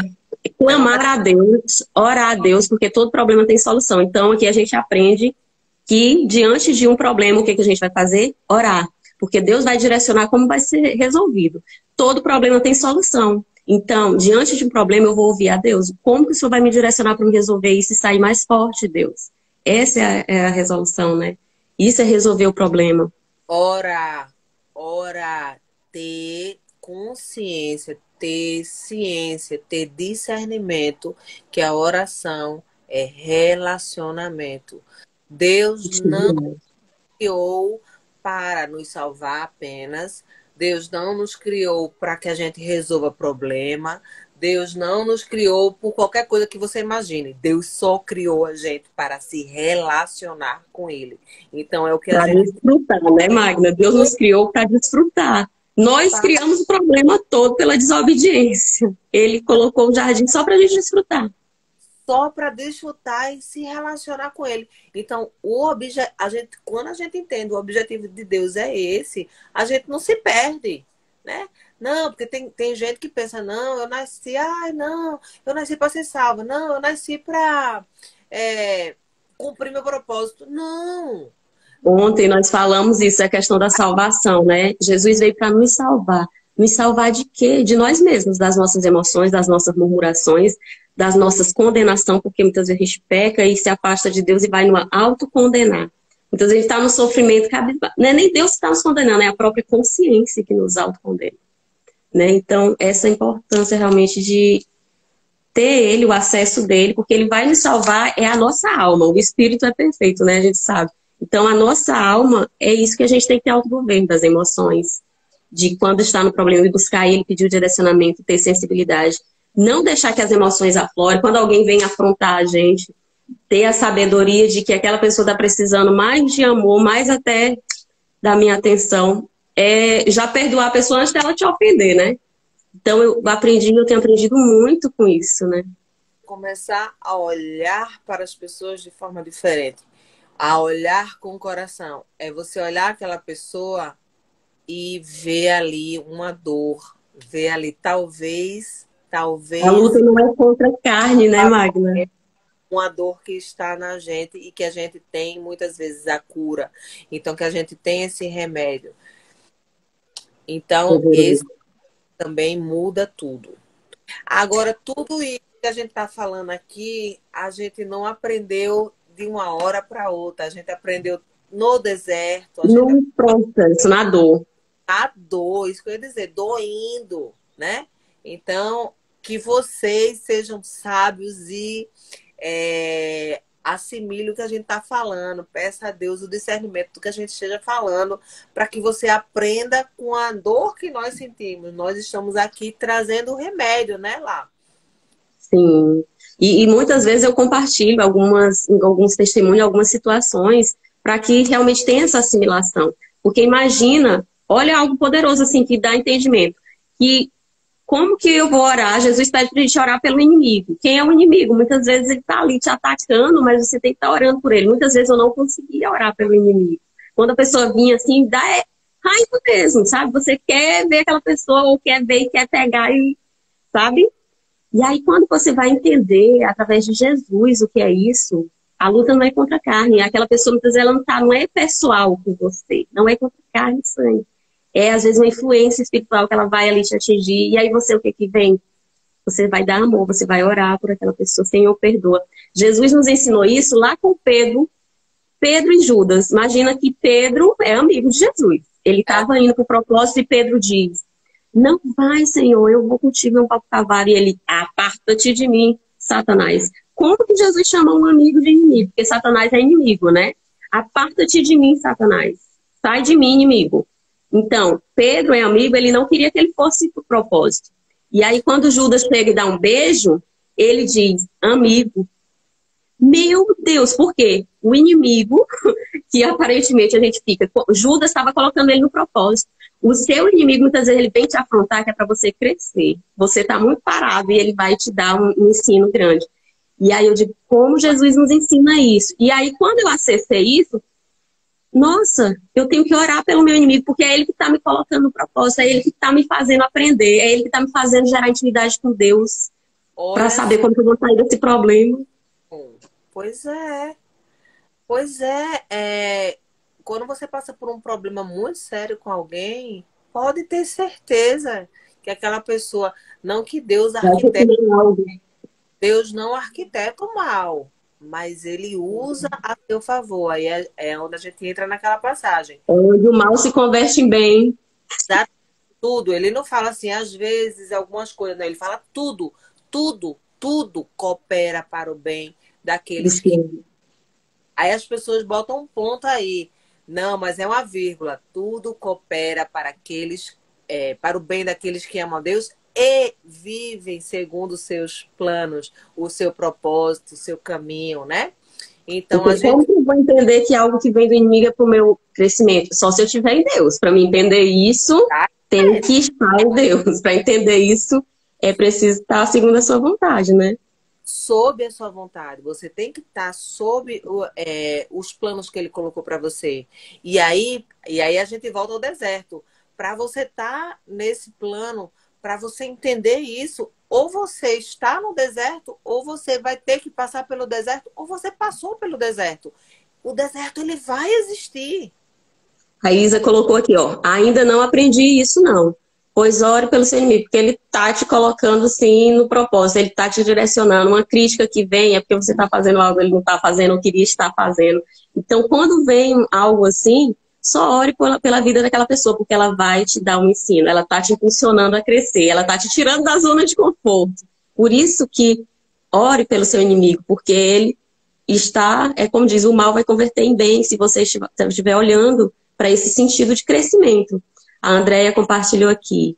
clamar a Deus, orar a Deus, porque todo problema tem solução. Então, aqui a gente aprende que, diante de um problema, o que a gente vai fazer? Orar. Porque Deus vai direcionar como vai ser resolvido. Todo problema tem solução. Então, diante de um problema, eu vou ouvir a Deus. Como que o Senhor vai me direcionar para me resolver isso e sair mais forte, Deus? Essa é a resolução, né? Isso é resolver o problema. Orar, ter consciência, ter ciência, ter discernimento que a oração é relacionamento. Deus não criou para nos salvar apenas. Deus não nos criou para que a gente resolva problema. Deus não nos criou por qualquer coisa que você imagine. Deus só criou a gente para se relacionar com Ele. Então é o que a gente... desfrutar, né, Magna? Deus nos criou para desfrutar. Nós criamos o problema todo pela desobediência. Ele colocou o jardim só para a gente desfrutar. Só para desfrutar e se relacionar com Ele. Então, quando a gente entende o objetivo de Deus é esse, a gente não se perde, né? Não, porque tem gente que pensa, não, eu nasci para ser salva. Não, eu nasci para cumprir meu propósito. Não. Ontem nós falamos isso, a questão da salvação, né? Jesus veio para nos salvar. Nos salvar de quê? De nós mesmos, das nossas emoções, das nossas murmurações, das nossas condenações, porque muitas vezes a gente peca e se afasta de Deus e vai no autocondenar. Muitas vezes a gente está no sofrimento, não é nem Deus que está nos condenando, é a própria consciência que nos autocondena. Né? Então, essa importância realmente de ter Ele, o acesso dele, porque Ele vai nos salvar, é a nossa alma. O Espírito é perfeito, né? A gente sabe. Então, a nossa alma, é isso que a gente tem que ter autogoverno das emoções. De quando está no problema, e buscar Ele, pedir o direcionamento, ter sensibilidade. Não deixar que as emoções aflorem. Quando alguém vem afrontar a gente, ter a sabedoria de que aquela pessoa está precisando mais de amor, mais até da minha atenção. Já perdoar a pessoa antes dela te ofender, né? Então eu tenho aprendido muito com isso, né? Começar a olhar para as pessoas de forma diferente. A olhar com o coração. É você olhar aquela pessoa e ver ali uma dor. Ver ali, talvez... A luta não é contra a carne, né, Magna? É uma dor que está na gente e que a gente tem muitas vezes a cura. Então, que a gente tem esse remédio. Então, esse também muda tudo. Agora, tudo isso que a gente está falando aqui, a gente não aprendeu de uma hora para outra. A gente aprendeu no deserto. No processo, na dor. Na dor, isso que eu ia dizer, doendo, né? Então, que vocês sejam sábios e assimile o que a gente está falando. Peça a Deus o discernimento do que a gente esteja falando, para que você aprenda com a dor que nós sentimos. Nós estamos aqui trazendo o remédio, né, Lá? Sim. E muitas vezes eu compartilho alguns testemunhos, algumas situações, para que realmente tenha essa assimilação. Porque imagina, olha algo poderoso assim, que dá entendimento. Que como que eu vou orar? Jesus pede para a gente orar pelo inimigo. Quem é o inimigo? Muitas vezes ele está ali te atacando, mas você tem que estar orando por ele. Muitas vezes eu não conseguia orar pelo inimigo. Quando a pessoa vinha assim, dá raiva mesmo, sabe? Você quer ver aquela pessoa, ou quer ver e quer pegar, sabe? E aí quando você vai entender, através de Jesus, o que é isso, a luta não é contra a carne. Aquela pessoa, muitas vezes, ela não é pessoal com você. Não é contra carne e sangue. É, às vezes, uma influência espiritual que ela vai ali te atingir. E aí você, o que vem? Você vai dar amor, você vai orar por aquela pessoa. Senhor, perdoa. Jesus nos ensinou isso lá com Pedro e Judas. Imagina que Pedro é amigo de Jesus. Ele estava indo para o propósito e Pedro diz, não vai, Senhor, eu vou contigo, eu vou cavar. E ele, aparta-te de mim, Satanás. Como que Jesus chama um amigo de inimigo? Porque Satanás é inimigo, né? Aparta-te de mim, Satanás. Sai de mim, inimigo. Então, Pedro é amigo, ele não queria que ele fosse para o propósito. E aí, quando Judas chega e dá um beijo, ele diz, amigo. Meu Deus, por quê? O inimigo, que aparentemente a gente fica... Judas estava colocando ele no propósito. O seu inimigo, muitas vezes, ele vem te afrontar, que é para você crescer. Você está muito parado e ele vai te dar um ensino grande. E aí eu digo, como Jesus nos ensina isso? E aí, quando eu acessei isso, nossa, eu tenho que orar pelo meu inimigo, porque é ele que está me colocando no propósito, é ele que está me fazendo aprender, é ele que está me fazendo gerar intimidade com Deus, para Olha saber como que eu vou sair desse problema. só. Pois é. Pois quando você passa por um problema muito sério com alguém, pode ter certeza que aquela pessoa, não que Eu acho que nem algo. Deus não arquiteta o mal, mas ele usa a seu favor. Aí é onde a gente entra naquela passagem. Onde o mal se converte em bem. Dá tudo. Ele não fala assim, às vezes, algumas coisas, não. Ele fala tudo, tudo, tudo coopera para o bem daqueles que. Aí as pessoas botam um ponto aí. Não, mas é uma vírgula. Tudo coopera para aqueles, para o bem daqueles que amam a Deus e vivem segundo os seus planos, o seu propósito, o seu caminho, né? Então a Porque como gente. que eu vou entender que algo que vem do inimigo é para o meu crescimento? Só se eu estiver em Deus. Para me entender isso, tem que estar em Deus. Para entender isso, é preciso estar segundo a sua vontade, né? Sob a sua vontade. Você tem que estar sob os planos que ele colocou para você. E aí a gente volta ao deserto. Para você estar nesse plano, para você entender isso, ou você está no deserto, ou você vai ter que passar pelo deserto, ou você passou pelo deserto. O deserto, ele vai existir. A Isa colocou aqui, ó. Ainda não aprendi isso, não. Pois ore pelo seu inimigo, porque ele tá te colocando, sim, no propósito. Ele tá te direcionando. Uma crítica que vem é porque você tá fazendo algo que ele não tá fazendo, ou queria estar fazendo. Então, quando vem algo assim, só ore pela vida daquela pessoa, porque ela vai te dar um ensino. Ela tá te impulsionando a crescer. Ela tá te tirando da zona de conforto. Por isso que ore pelo seu inimigo, porque ele está, como diz, o mal vai converter em bem se você estiver olhando para esse sentido de crescimento. A Andréia compartilhou aqui.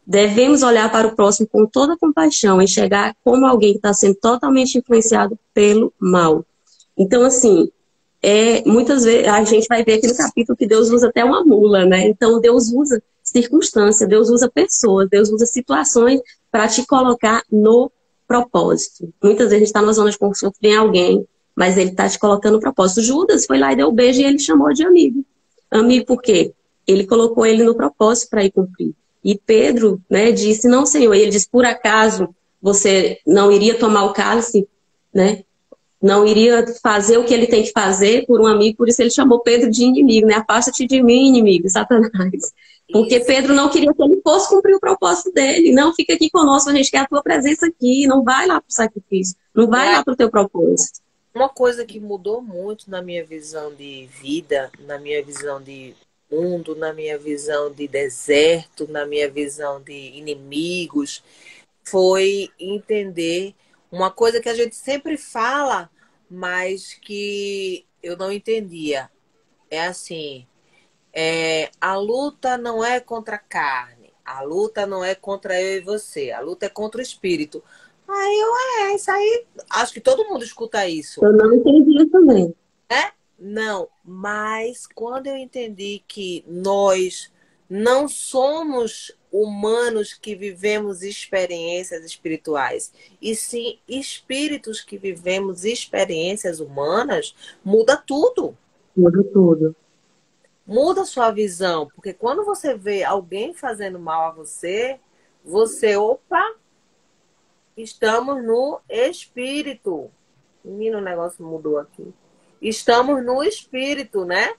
Devemos olhar para o próximo com toda compaixão, enxergar como alguém que está sendo totalmente influenciado pelo mal. Então, assim, muitas vezes a gente vai ver aqui no capítulo que Deus usa até uma mula, né? Então, Deus usa circunstância, Deus usa pessoas, Deus usa situações para te colocar no propósito. Muitas vezes a gente está numa zona de conforto, vem alguém, mas ele está te colocando no propósito. Judas foi lá e deu um beijo e ele chamou de amigo. Amigo por quê? Ele colocou ele no propósito para ir cumprir. E Pedro, né, disse, não, Senhor. E ele disse, por acaso você não iria tomar o cálice, né? Não iria fazer o que ele tem que fazer por um amigo, por isso ele chamou Pedro de inimigo, né? Afasta-te de mim, inimigo, Satanás. Porque Isso. Pedro não queria que ele fosse cumprir o propósito dele. Não, fica aqui conosco, a gente quer a tua presença aqui. Não vai lá para o sacrifício, não vai lá para o teu propósito. Uma coisa que mudou muito na minha visão de vida, na minha visão de mundo, na minha visão de deserto, na minha visão de inimigos, foi entender uma coisa que a gente sempre fala, mas que eu não entendia. É assim, a luta não é contra a carne, a luta não é contra eu e você, a luta é contra o espírito. Aí isso aí, acho que todo mundo escuta isso. Eu não entendi também. Não, mas quando eu entendi que nós não somos humanos que vivemos experiências espirituais, e sim espíritos que vivemos experiências humanas, muda tudo. Muda tudo. Muda a sua visão, porque quando você vê alguém fazendo mal a você, opa, estamos no espírito. Menino, o negócio mudou aqui. Estamos no espírito, né?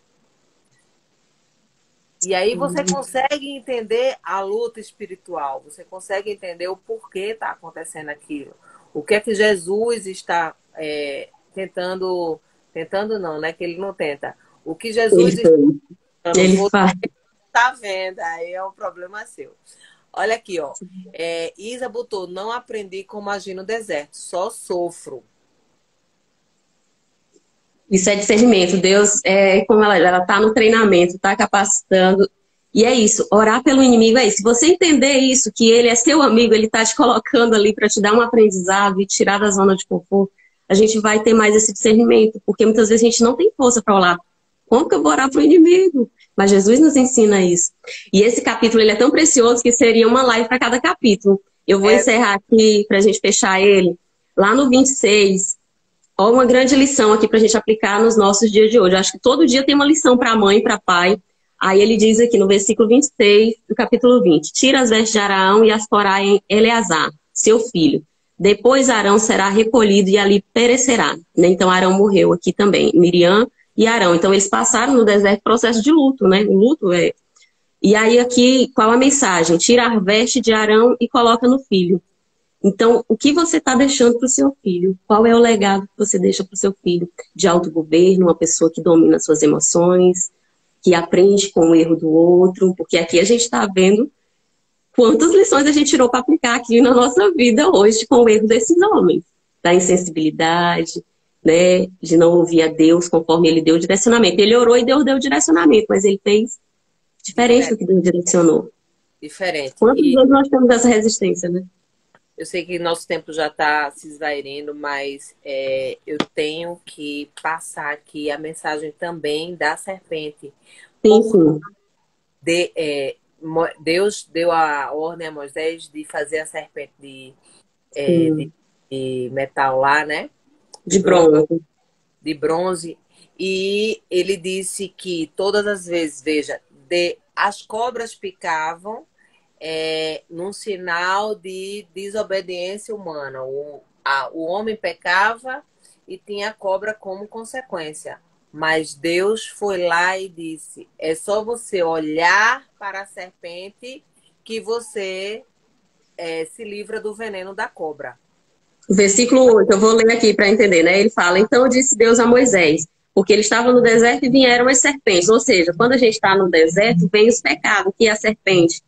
E aí você consegue entender a luta espiritual. Você consegue entender o porquê está acontecendo aquilo. O que é que Jesus está tentando... Tentando não, né? Que ele não tenta. O que Jesus ele faz. Tá vendo? Aí é um problema seu. Olha aqui, ó. Isa botou, não aprendi como agir no deserto, só sofro. Isso é discernimento. Deus, como ela está no treinamento, está capacitando. E é isso, orar pelo inimigo é isso. Se você entender isso, que ele é seu amigo, ele está te colocando ali para te dar um aprendizado e tirar da zona de conforto, a gente vai ter mais esse discernimento, porque muitas vezes a gente não tem força para orar. Como que eu vou orar para o inimigo? Mas Jesus nos ensina isso. E esse capítulo ele é tão precioso que seria uma live para cada capítulo. Eu vou encerrar aqui para a gente fechar ele. Lá no 26, ó, uma grande lição aqui para a gente aplicar nos nossos dias de hoje. Eu acho que todo dia tem uma lição para mãe, para pai. Aí ele diz aqui no versículo 26 do capítulo 20: tira as vestes de Arão e as porá em Eleazar, seu filho. Depois Arão será recolhido e ali perecerá. Né? Então Arão morreu aqui também. Miriam e Arão. Então eles passaram no deserto processo de luto, né? O luto é... E aí aqui, qual a mensagem? Tira a veste de Arão e coloca no filho. Então, o que você está deixando para o seu filho? Qual é o legado que você deixa para o seu filho? De autogoverno, uma pessoa que domina suas emoções, que aprende com o erro do outro, porque aqui a gente está vendo quantas lições a gente tirou para aplicar aqui na nossa vida hoje com o erro desses homens. Da insensibilidade, né, de não ouvir a Deus conforme ele deu o direcionamento. Ele orou e Deus deu o direcionamento, mas ele fez diferente do que Deus direcionou. Diferente. Quantas vezes nós temos essa resistência, né? Eu sei que nosso tempo já está se esvairando, mas eu tenho que passar aqui a mensagem também da serpente. Sim, sim. Deus deu a ordem a Moisés de fazer a serpente de metal lá, né? De bronze. De bronze. E ele disse que todas as vezes, veja, as cobras picavam num sinal de desobediência humana. O homem pecava e tinha a cobra como consequência. Mas Deus foi lá e disse: é só você olhar para a serpente que você se livra do veneno da cobra. O versículo 8, eu vou ler aqui para entender, né? Ele fala: então disse Deus a Moisés, porque ele estava no deserto e vieram as serpentes. Ou seja, quando a gente está no deserto, vem os pecados, que é a serpente.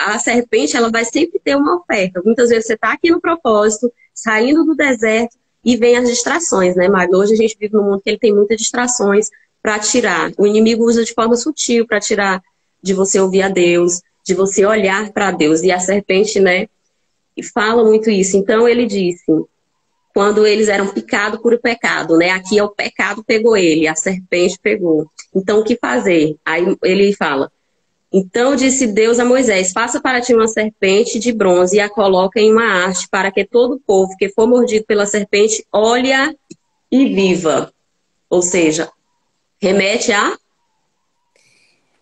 A serpente, ela vai sempre ter uma oferta. Muitas vezes você está aqui no propósito, saindo do deserto, e vem as distrações, né, Magno? Hoje a gente vive num mundo que ele tem muitas distrações para tirar. O inimigo usa de forma sutil para tirar de você ouvir a Deus, de você olhar para Deus. E a serpente, né, fala muito isso. Então ele disse, quando eles eram picados por o pecado, né? Aqui é o pecado pegou ele, a serpente pegou. Então o que fazer? Aí ele fala: então disse Deus a Moisés: faça para ti uma serpente de bronze e a coloca em uma haste, para que todo o povo que for mordido pela serpente olhe e viva. Ou seja, remete a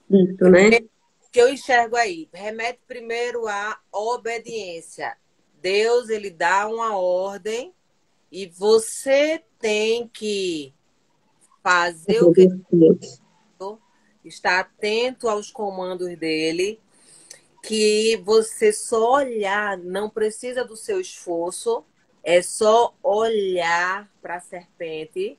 isso, né? O que eu enxergo aí? Remete primeiro à obediência. Deus, ele dá uma ordem e você tem que fazer o que está atento aos comandos dele, que você só olhar, não precisa do seu esforço, é só olhar para a serpente.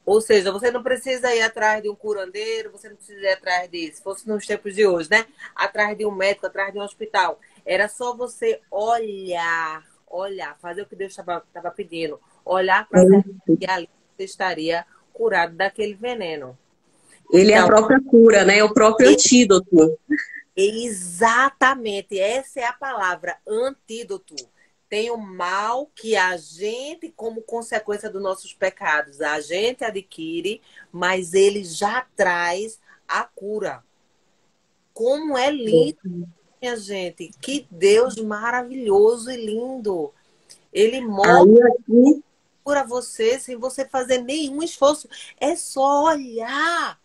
Ou seja, você não precisa ir atrás de um curandeiro, você não precisa ir atrás disso. Se fosse nos tempos de hoje, né? Atrás de um médico, atrás de um hospital. Era só você olhar, fazer o que Deus estava pedindo. Olhar para a serpente e ali você estaria curado daquele veneno. Ele é a própria cura, né? É o próprio antídoto. Exatamente, essa é a palavra, antídoto. Tem o mal que a gente, como consequência dos nossos pecados, a gente adquire, mas ele já traz a cura. Como é lindo, minha gente. Que Deus maravilhoso e lindo. Ele mostra para você sem você fazer nenhum esforço. É só olhar.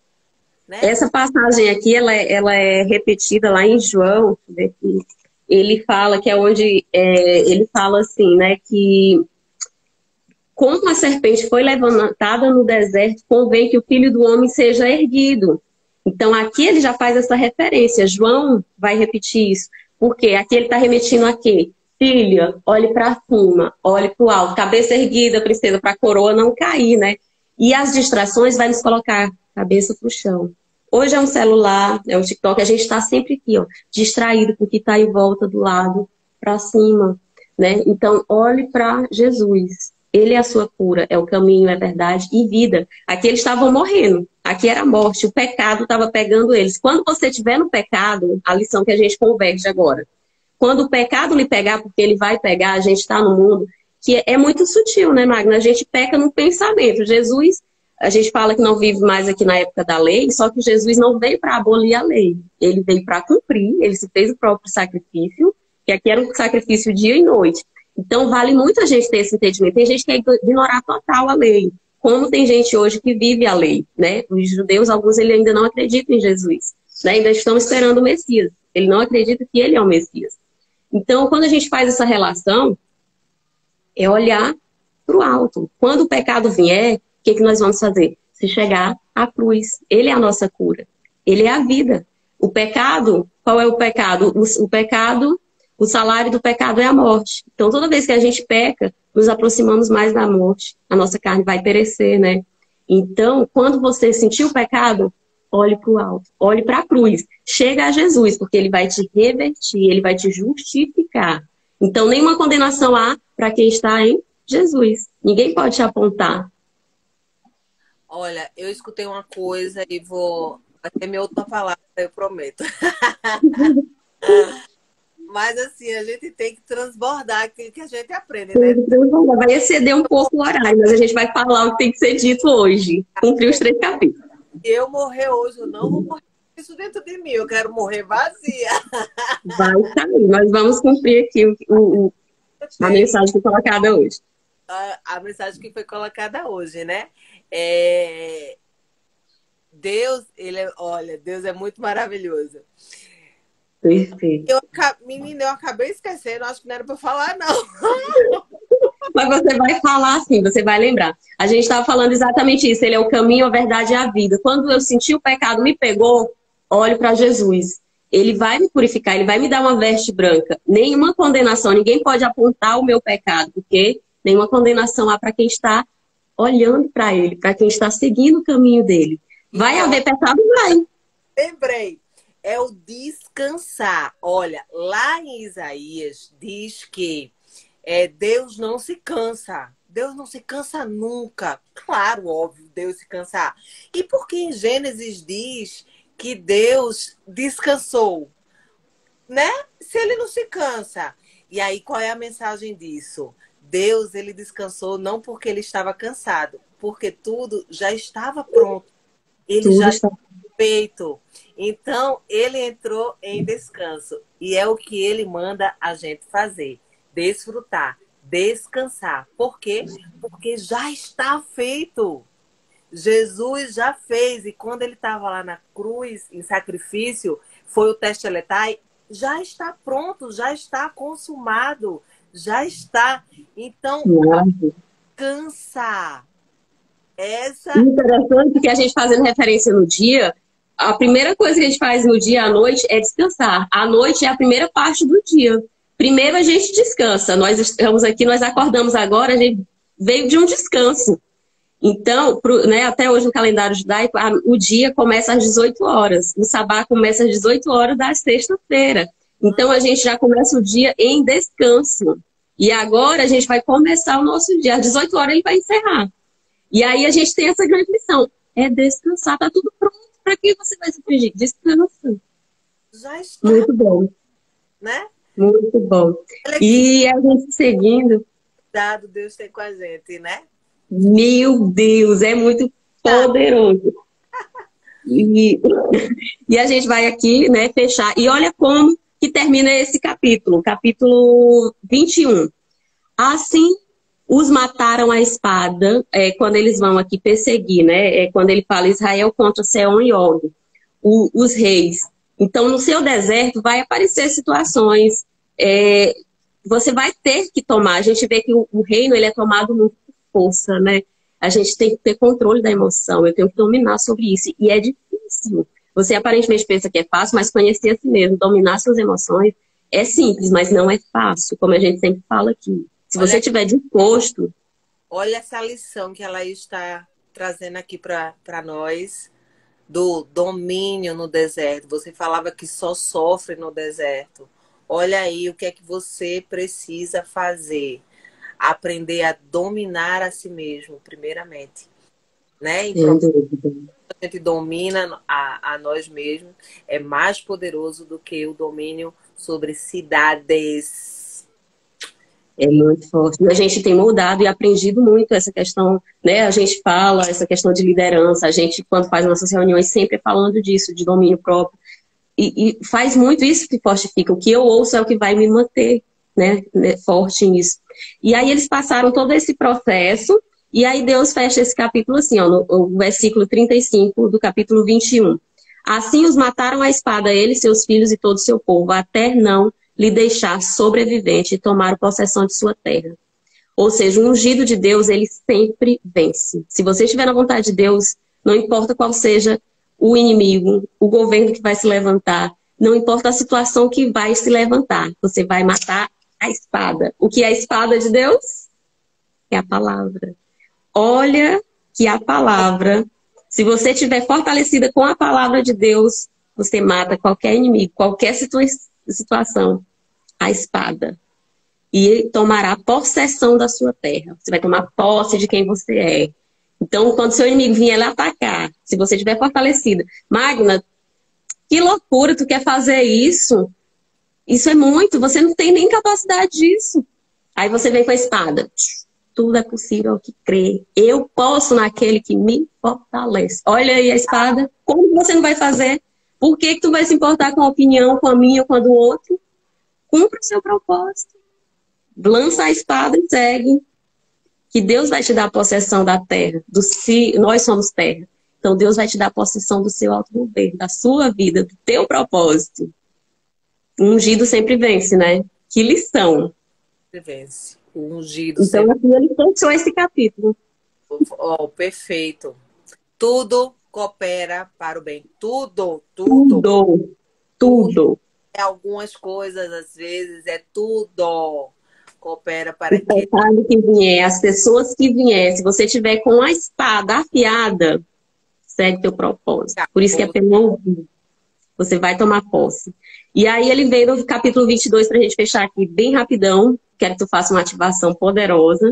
Né? Essa passagem aqui, ela é repetida lá em João. Ele fala que é onde ele fala assim, né, que como a serpente foi levantada no deserto, convém que o Filho do Homem seja erguido. Então aqui ele já faz essa referência. João vai repetir isso, porque aqui ele está remetindo a quê? Filha, olhe para cima, olhe para o alto, cabeça erguida, princesa, para a coroa não cair, né? E as distrações vai nos colocar cabeça para o chão. Hoje é um celular, é um TikTok, a gente está sempre aqui, ó, distraído com o que está em volta do lado, para cima, né? Então, olhe para Jesus. Ele é a sua cura, é o caminho, é a verdade e vida. Aqui eles estavam morrendo, aqui era a morte, o pecado estava pegando eles. Quando você estiver no pecado, a lição que a gente converge agora, quando o pecado lhe pegar, porque ele vai pegar, a gente está no mundo, que é muito sutil, né, Magna? A gente peca no pensamento. Jesus, a gente fala que não vive mais aqui na época da lei, só que Jesus não veio para abolir a lei. Ele veio para cumprir, ele se fez o próprio sacrifício, que aqui era um sacrifício dia e noite. Então, vale muito a gente ter esse entendimento. Tem gente que quer ignorar total a lei, como tem gente hoje que vive a lei, né? Os judeus, alguns, ele ainda não acreditam em Jesus, né? Ainda estão esperando o Messias. Ele não acredita que ele é o Messias. Então, quando a gente faz essa relação, é olhar para o alto. Quando o pecado vier, o que nós vamos fazer? Se chegar à cruz. Ele é a nossa cura. Ele é a vida. O pecado, qual é o pecado? O pecado, o salário do pecado é a morte. Então, toda vez que a gente peca, nos aproximamos mais da morte. A nossa carne vai perecer, né? Então, quando você sentir o pecado, olhe para o alto, olhe para a cruz. Chega a Jesus, porque ele vai te revertir, ele vai te justificar. Então, nenhuma condenação há para quem está em Jesus. Ninguém pode te apontar. Olha, eu escutei uma coisa e vou... Vai ter minha última palavra, eu prometo. Mas assim, a gente tem que transbordar aquilo que a gente aprende, né? Vai exceder um pouco o horário, mas a gente vai falar o que tem que ser dito hoje. Cumprir os 3 capítulos. Eu morrer hoje, eu não vou morrer com isso dentro de mim. Eu quero morrer vazia. Vai sair. Nós vamos cumprir aqui a mensagem que foi colocada hoje. A mensagem que foi colocada hoje, né? Deus, olha, Deus é muito maravilhoso. Perfeito. Menina, eu acabei esquecendo, acho que não era para falar, não. Mas você vai falar assim, você vai lembrar. A gente estava falando exatamente isso. Ele é o caminho, a verdade e a vida. Quando eu senti o pecado me pegou, olho para Jesus. Ele vai me purificar, ele vai me dar uma veste branca. Nenhuma condenação, ninguém pode apontar o meu pecado, porque nenhuma condenação há para quem está olhando para ele, para quem está seguindo o caminho dele. Vai haver pecado? Vai. Lembrei. É o descansar. Olha, lá em Isaías diz que Deus não se cansa. Deus não se cansa nunca. Claro, óbvio, Deus se cansar. E por que em Gênesis diz que Deus descansou? Né? Se ele não se cansa. E aí, qual é a mensagem disso? Deus, ele descansou não porque ele estava cansado, porque tudo já estava pronto. Ele já estava feito. Então, ele entrou em descanso. E é o que ele manda a gente fazer. Desfrutar, descansar. Por quê? Porque já está feito. Jesus já fez. E quando ele estava lá na cruz, em sacrifício, foi o teste letai, já está pronto, já está consumado. Já está. Então, cansa. Interessante que a gente fazendo referência no dia, a primeira coisa que a gente faz no dia à noite é descansar. A noite é a primeira parte do dia. Primeiro a gente descansa. Nós estamos aqui, nós acordamos agora, a gente veio de um descanso. Então, né, até hoje no calendário judaico, o dia começa às 18 horas. O sabá começa às 18 horas da sexta-feira. Então, a gente já começa o dia em descanso. E agora a gente vai começar o nosso dia. Às 18 horas ele vai encerrar. E aí a gente tem essa grande missão. É descansar. Tá tudo pronto. Para que você vai se fingir? Descansa. Já está. Muito bom. Né? Muito bom. E a gente seguindo. Cuidado, Deus tem com a gente, né? Meu Deus, é muito poderoso. E a gente vai aqui, né, fechar. E olha como que termina esse capítulo. Capítulo 21. Assim, os mataram à espada, quando eles vão aqui perseguir, né? Quando ele fala Israel contra Seom e Og, os reis. Então, no seu deserto vai aparecer situações. Você vai ter que tomar. A gente vê que o reino ele é tomado muito por força, né? A gente tem que ter controle da emoção. Eu tenho que dominar sobre isso. E é difícil. Você aparentemente pensa que é fácil, mas conhecer a si mesmo, dominar suas emoções, é simples, mas não é fácil, como a gente sempre fala aqui. Se você estiver disposto... Olha essa lição que ela está trazendo aqui para nós, do domínio no deserto. Você falava que só sofre no deserto. Olha aí o que é que você precisa fazer. Aprender a dominar a si mesmo, primeiramente. Né? Então, a gente domina a nós mesmos, é mais poderoso do que o domínio sobre cidades. É muito forte. E a gente tem moldado e aprendido muito essa questão, né? A gente fala essa questão de liderança, a gente, quando faz nossas reuniões, sempre falando disso, de domínio próprio. E faz muito isso que fortifica. O que eu ouço é o que vai me manter, né, forte nisso. E aí eles passaram todo esse processo, e aí Deus fecha esse capítulo assim, ó, no versículo 35 do capítulo 21. Assim os mataram à espada, ele, seus filhos e todo o seu povo, até não lhe deixar sobrevivente e tomar possessão de sua terra. Ou seja, o ungido de Deus, ele sempre vence. Se você estiver na vontade de Deus, não importa qual seja o inimigo, o governo que vai se levantar, não importa a situação que vai se levantar, você vai matar a espada. O que é a espada de Deus? É a palavra. Olha que a palavra, se você estiver fortalecida com a palavra de Deus, você mata qualquer inimigo, qualquer situação, a espada. E tomará possessão da sua terra. Você vai tomar posse de quem você é. Então, quando seu inimigo vier lhe atacar, se você estiver fortalecida, Magna, que loucura, tu quer fazer isso? Isso é muito, você não tem nem capacidade disso. Aí você vem com a espada. Tudo é possível ao que crê. Eu posso naquele que me fortalece. Olha aí a espada. Como você não vai fazer? Por que tu vai se importar com a opinião, com a minha ou com a do outro? Cumpra o seu propósito. Lança a espada e segue. Que Deus vai te dar a possessão da terra. Nós somos terra. Então Deus vai te dar a possessão do seu autogoverno, da sua vida, do teu propósito. O ungido sempre vence, né? Que lição. Sempre vence. O ungido então, sempre... assim, ele fechou esse capítulo. Oh, perfeito. Tudo coopera para o bem. Tudo. Tudo. Algumas coisas, às vezes, é tudo. Coopera para o pecado que vier, as pessoas que vier, se você tiver com a espada afiada, segue teu propósito. Por isso que é pelo ouvido. Você vai tomar posse. E aí ele veio no capítulo 22 para a gente fechar aqui bem rapidão. Quero que tu faça uma ativação poderosa.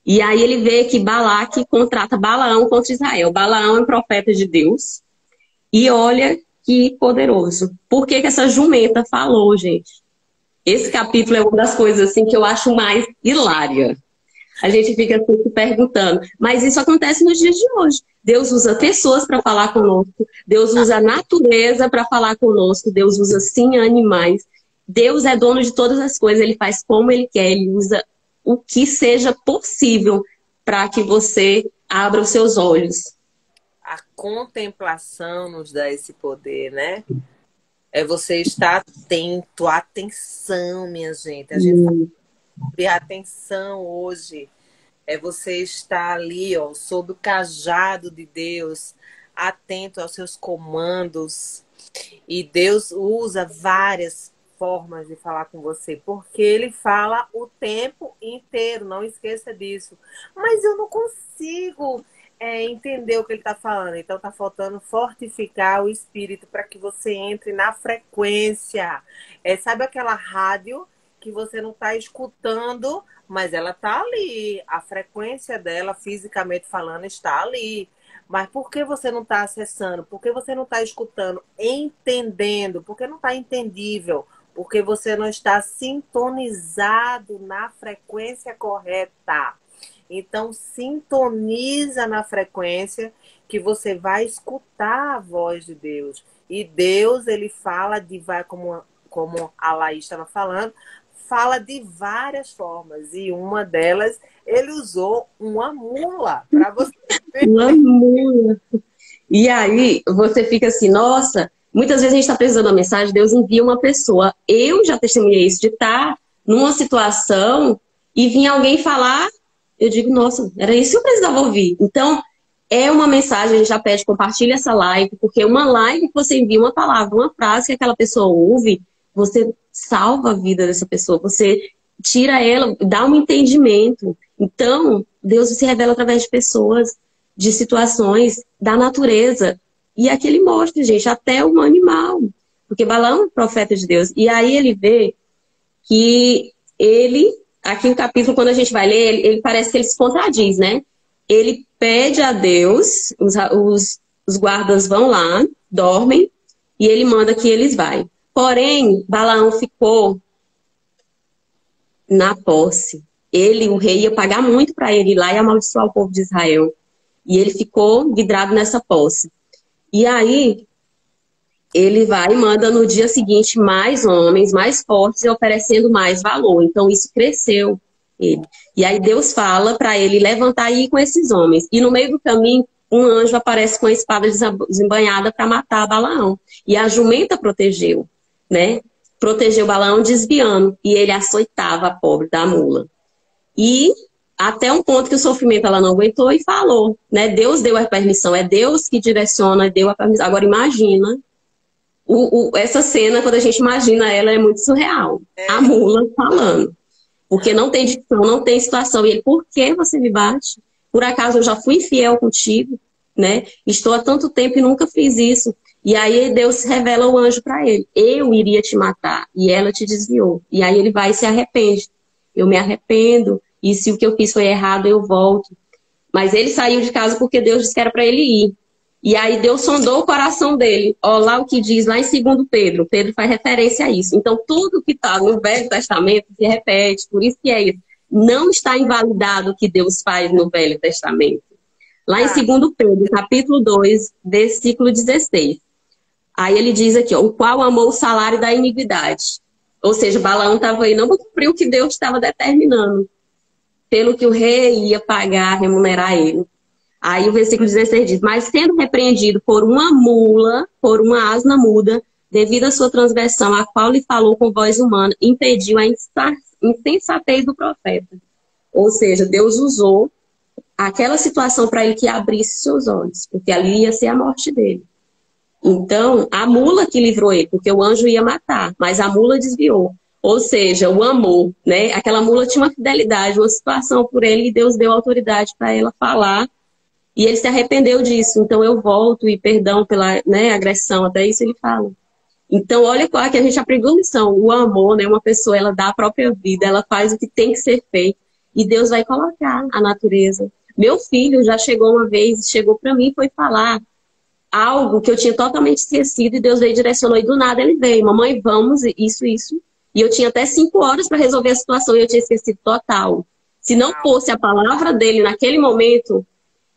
E aí ele vê que Balaque contrata Balaão contra Israel. Balaão é um profeta de Deus. E olha que poderoso. Por que que essa jumenta falou, gente? Esse capítulo é uma das coisas assim que eu acho mais hilária. A gente fica assim, se perguntando. Mas isso acontece nos dias de hoje. Deus usa pessoas para falar conosco. Deus usa a natureza para falar conosco. Deus usa, sim, animais. Deus é dono de todas as coisas. Ele faz como Ele quer. Ele usa o que seja possível para que você abra os seus olhos. A contemplação nos dá esse poder, né? É você estar atento, atenção, minha gente. A gente fala sobre atenção hoje. É você estar ali, ó, sob o cajado de Deus, atento aos seus comandos. E Deus usa várias formas de falar com você, porque Ele fala o tempo inteiro, não esqueça disso. Mas eu não consigo entender o que Ele está falando. Então está faltando fortificar o espírito para que você entre na frequência. Sabe aquela rádio que você não está escutando, mas ela está ali. A frequência dela, fisicamente falando, está ali. Mas por que você não está acessando? Por que você não está escutando? Entendendo. Por que não está entendível? Porque você não está sintonizado na frequência correta. Então, sintoniza na frequência que você vai escutar a voz de Deus. E Deus, Ele fala como a Laís estava falando, fala de várias formas. E uma delas, Ele usou uma mula para você ver. Uma mula. E aí, você fica assim, nossa, muitas vezes a gente está precisando de uma mensagem, Deus envia uma pessoa. Eu já testemunhei isso, de estar numa situação e vir alguém falar, eu digo, nossa, era isso que eu precisava ouvir. Então, é uma mensagem, a gente já pede, compartilha essa live, porque uma live que você envia uma palavra, uma frase que aquela pessoa ouve, você salva a vida dessa pessoa, você tira ela, dá um entendimento. Então, Deus se revela através de pessoas, de situações, da natureza. E aqui ele mostra, gente, até um animal. Porque Balaão é um profeta de Deus. E aí ele vê que ele, aqui no capítulo, quando a gente vai ler, ele parece que ele se contradiz, né? Ele pede a Deus, os guardas vão lá, dormem, e ele manda que eles vão. Porém, Balaão ficou na posse. Ele, o rei, ia pagar muito para ele ir lá e amaldiçoar o povo de Israel. E ele ficou vidrado nessa posse. E aí, ele vai e manda no dia seguinte mais homens, mais fortes, e oferecendo mais valor. Então, isso cresceu ele. E aí, Deus fala para ele levantar e ir com esses homens. E no meio do caminho, um anjo aparece com a espada desembainhada para matar Balaão. E a jumenta protegeu, né? Protegeu Balaão desviando. E ele açoitava a pobre da mula. E até um ponto que o sofrimento ela não aguentou e falou, né? Deus deu a permissão, é Deus que direciona, deu a permissão. Agora imagina essa cena, quando a gente imagina ela, é muito surreal. A mula falando. Porque não tem dicção, não tem situação. E ele, por que você me bate? Por acaso eu já fui infiel contigo, né? Estou há tanto tempo e nunca fiz isso. E aí Deus revela o anjo para ele. Eu iria te matar. E ela te desviou. E aí ele vai e se arrepende. Eu me arrependo. E se o que eu fiz foi errado, eu volto. Mas ele saiu de casa porque Deus disse que era para ele ir. E aí Deus sondou o coração dele. Olha lá o que diz lá em 2 Pedro. Pedro faz referência a isso. Então tudo que está no Velho Testamento se repete. Por isso que é isso. Não está invalidado o que Deus faz no Velho Testamento. Lá em 2 Pedro, capítulo 2, versículo 16. Aí ele diz aqui, ó, o qual amou o salário da iniquidade. Ou seja, Balaão estava aí não para cumprir o que Deus estava determinando. Pelo que o rei ia pagar, remunerar ele. Aí o versículo 16 diz, mas sendo repreendido por uma mula, por uma asna muda, devido à sua transgressão, a qual lhe falou com voz humana, impediu a insensatez do profeta. Ou seja, Deus usou aquela situação para ele que abrisse seus olhos, porque ali ia ser a morte dele. Então, a mula que livrou ele, porque o anjo ia matar, mas a mula desviou. Ou seja, o amor, né? Aquela mula tinha uma fidelidade, uma situação por ele, e Deus deu autoridade para ela falar. E ele se arrependeu disso. Então eu volto e perdão pela, né, agressão. Até isso ele fala. Então olha qual é que a gente aprendeu a lição. O amor, né? Uma pessoa, ela dá a própria vida. Ela faz o que tem que ser feito. E Deus vai colocar a natureza. Meu filho já chegou uma vez, chegou para mim e foi falar algo que eu tinha totalmente esquecido. E Deus veio e direcionou. E do nada ele veio. Mamãe, vamos, isso. E eu tinha até 5 horas para resolver a situação. E eu tinha esquecido total. Se não fosse a palavra dele naquele momento...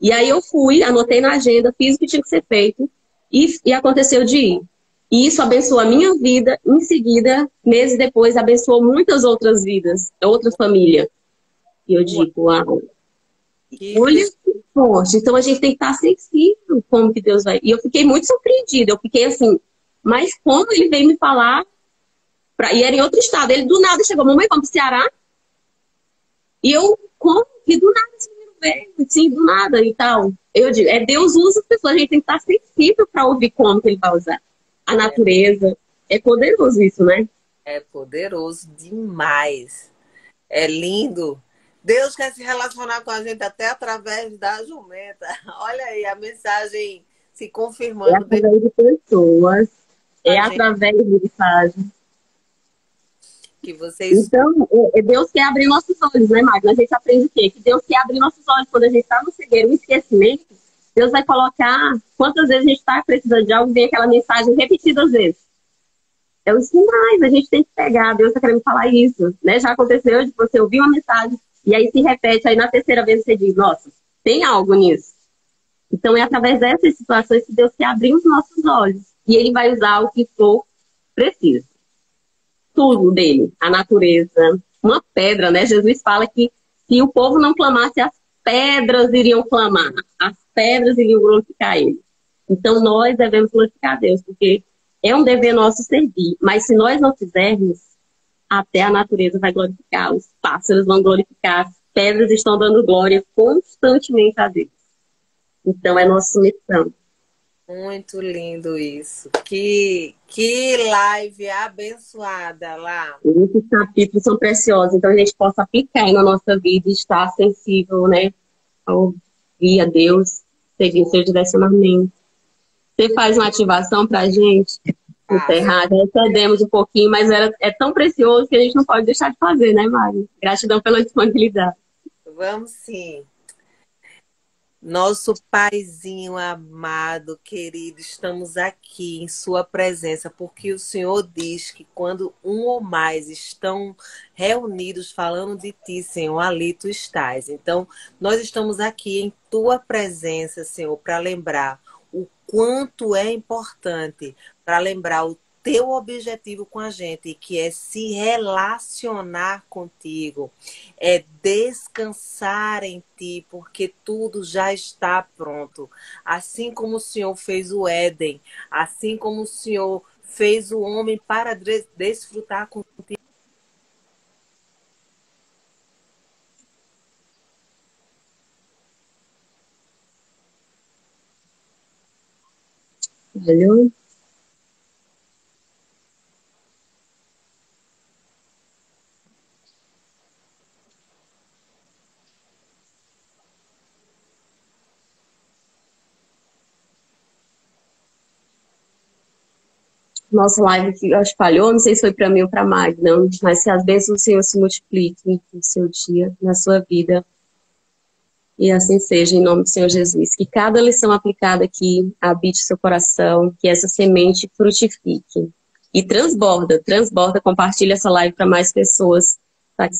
E aí eu fui, anotei na agenda, fiz o que tinha que ser feito e aconteceu de ir. E isso abençoou a minha vida. Em seguida, meses depois, abençoou muitas outras vidas, outra família. E eu digo, uau, olha que forte. Então a gente tem que estar sensível como que Deus vai. E eu fiquei muito surpreendida. Eu fiquei assim, mas como ele veio me falar? E era em outro estado. Ele do nada chegou, mamãe, vamos pro Ceará? E eu, como que do nada veio, sim, do nada e tal. Eu digo, Deus usa as pessoas, a gente tem que estar sensível para ouvir como que ele vai usar. A natureza. É poderoso isso, né? É poderoso demais. É lindo. Deus quer se relacionar com a gente até através da jumenta. Olha aí a mensagem se confirmando. É através de pessoas. É através de mensagem. Que vocês... Então, Deus quer abrir nossos olhos, né, Magna? A gente aprende o quê? Que Deus quer abrir nossos olhos quando a gente está no cegueiro, no esquecimento. Deus vai colocar quantas vezes a gente está precisando de algo, vem aquela mensagem repetida às vezes. É os sinais, a gente tem que pegar. Deus está querendo falar isso, né? Já aconteceu de você ouvir uma mensagem e aí se repete, aí na terceira vez você diz, nossa, tem algo nisso. Então é através dessas situações que Deus quer abrir os nossos olhos. E Ele vai usar o que for preciso. Tudo dele, a natureza, uma pedra, né? Jesus fala que se o povo não clamasse, as pedras iriam clamar, as pedras iriam glorificar ele. Então nós devemos glorificar a Deus, porque é um dever nosso servir, mas se nós não fizermos, até a natureza vai glorificar, os pássaros vão glorificar, as pedras estão dando glória constantemente a Deus. Então é nossa missão. Muito lindo isso. Que live abençoada lá. Esses capítulos são preciosos, então a gente possa aplicar na nossa vida e estar sensível, né? A ouvir a Deus, seguir seu direcionamento. Você faz uma ativação pra gente encerrar, já excedemos um pouquinho, mas é tão precioso que a gente não pode deixar de fazer, né, Mari? Gratidão pela disponibilidade. Vamos sim. Nosso Paizinho amado, querido, estamos aqui em Sua presença, porque o Senhor diz que quando um ou mais estão reunidos falando de Ti, Senhor, ali Tu estás. Então, nós estamos aqui em Tua presença, Senhor, para lembrar o quanto é importante, para lembrar o Teu objetivo com a gente, que é se relacionar contigo, é descansar em ti, porque tudo já está pronto. Assim como o Senhor fez o Éden, assim como o Senhor fez o homem para desfrutar contigo. Valeu? Nossa live que espalhou, não sei se foi para mim ou para Magna, mas que as bênçãos do Senhor se multipliquem no seu dia, na sua vida. E assim seja, em nome do Senhor Jesus. Que cada lição aplicada aqui habite seu coração, que essa semente frutifique. E transborda, compartilha essa live para mais pessoas, para que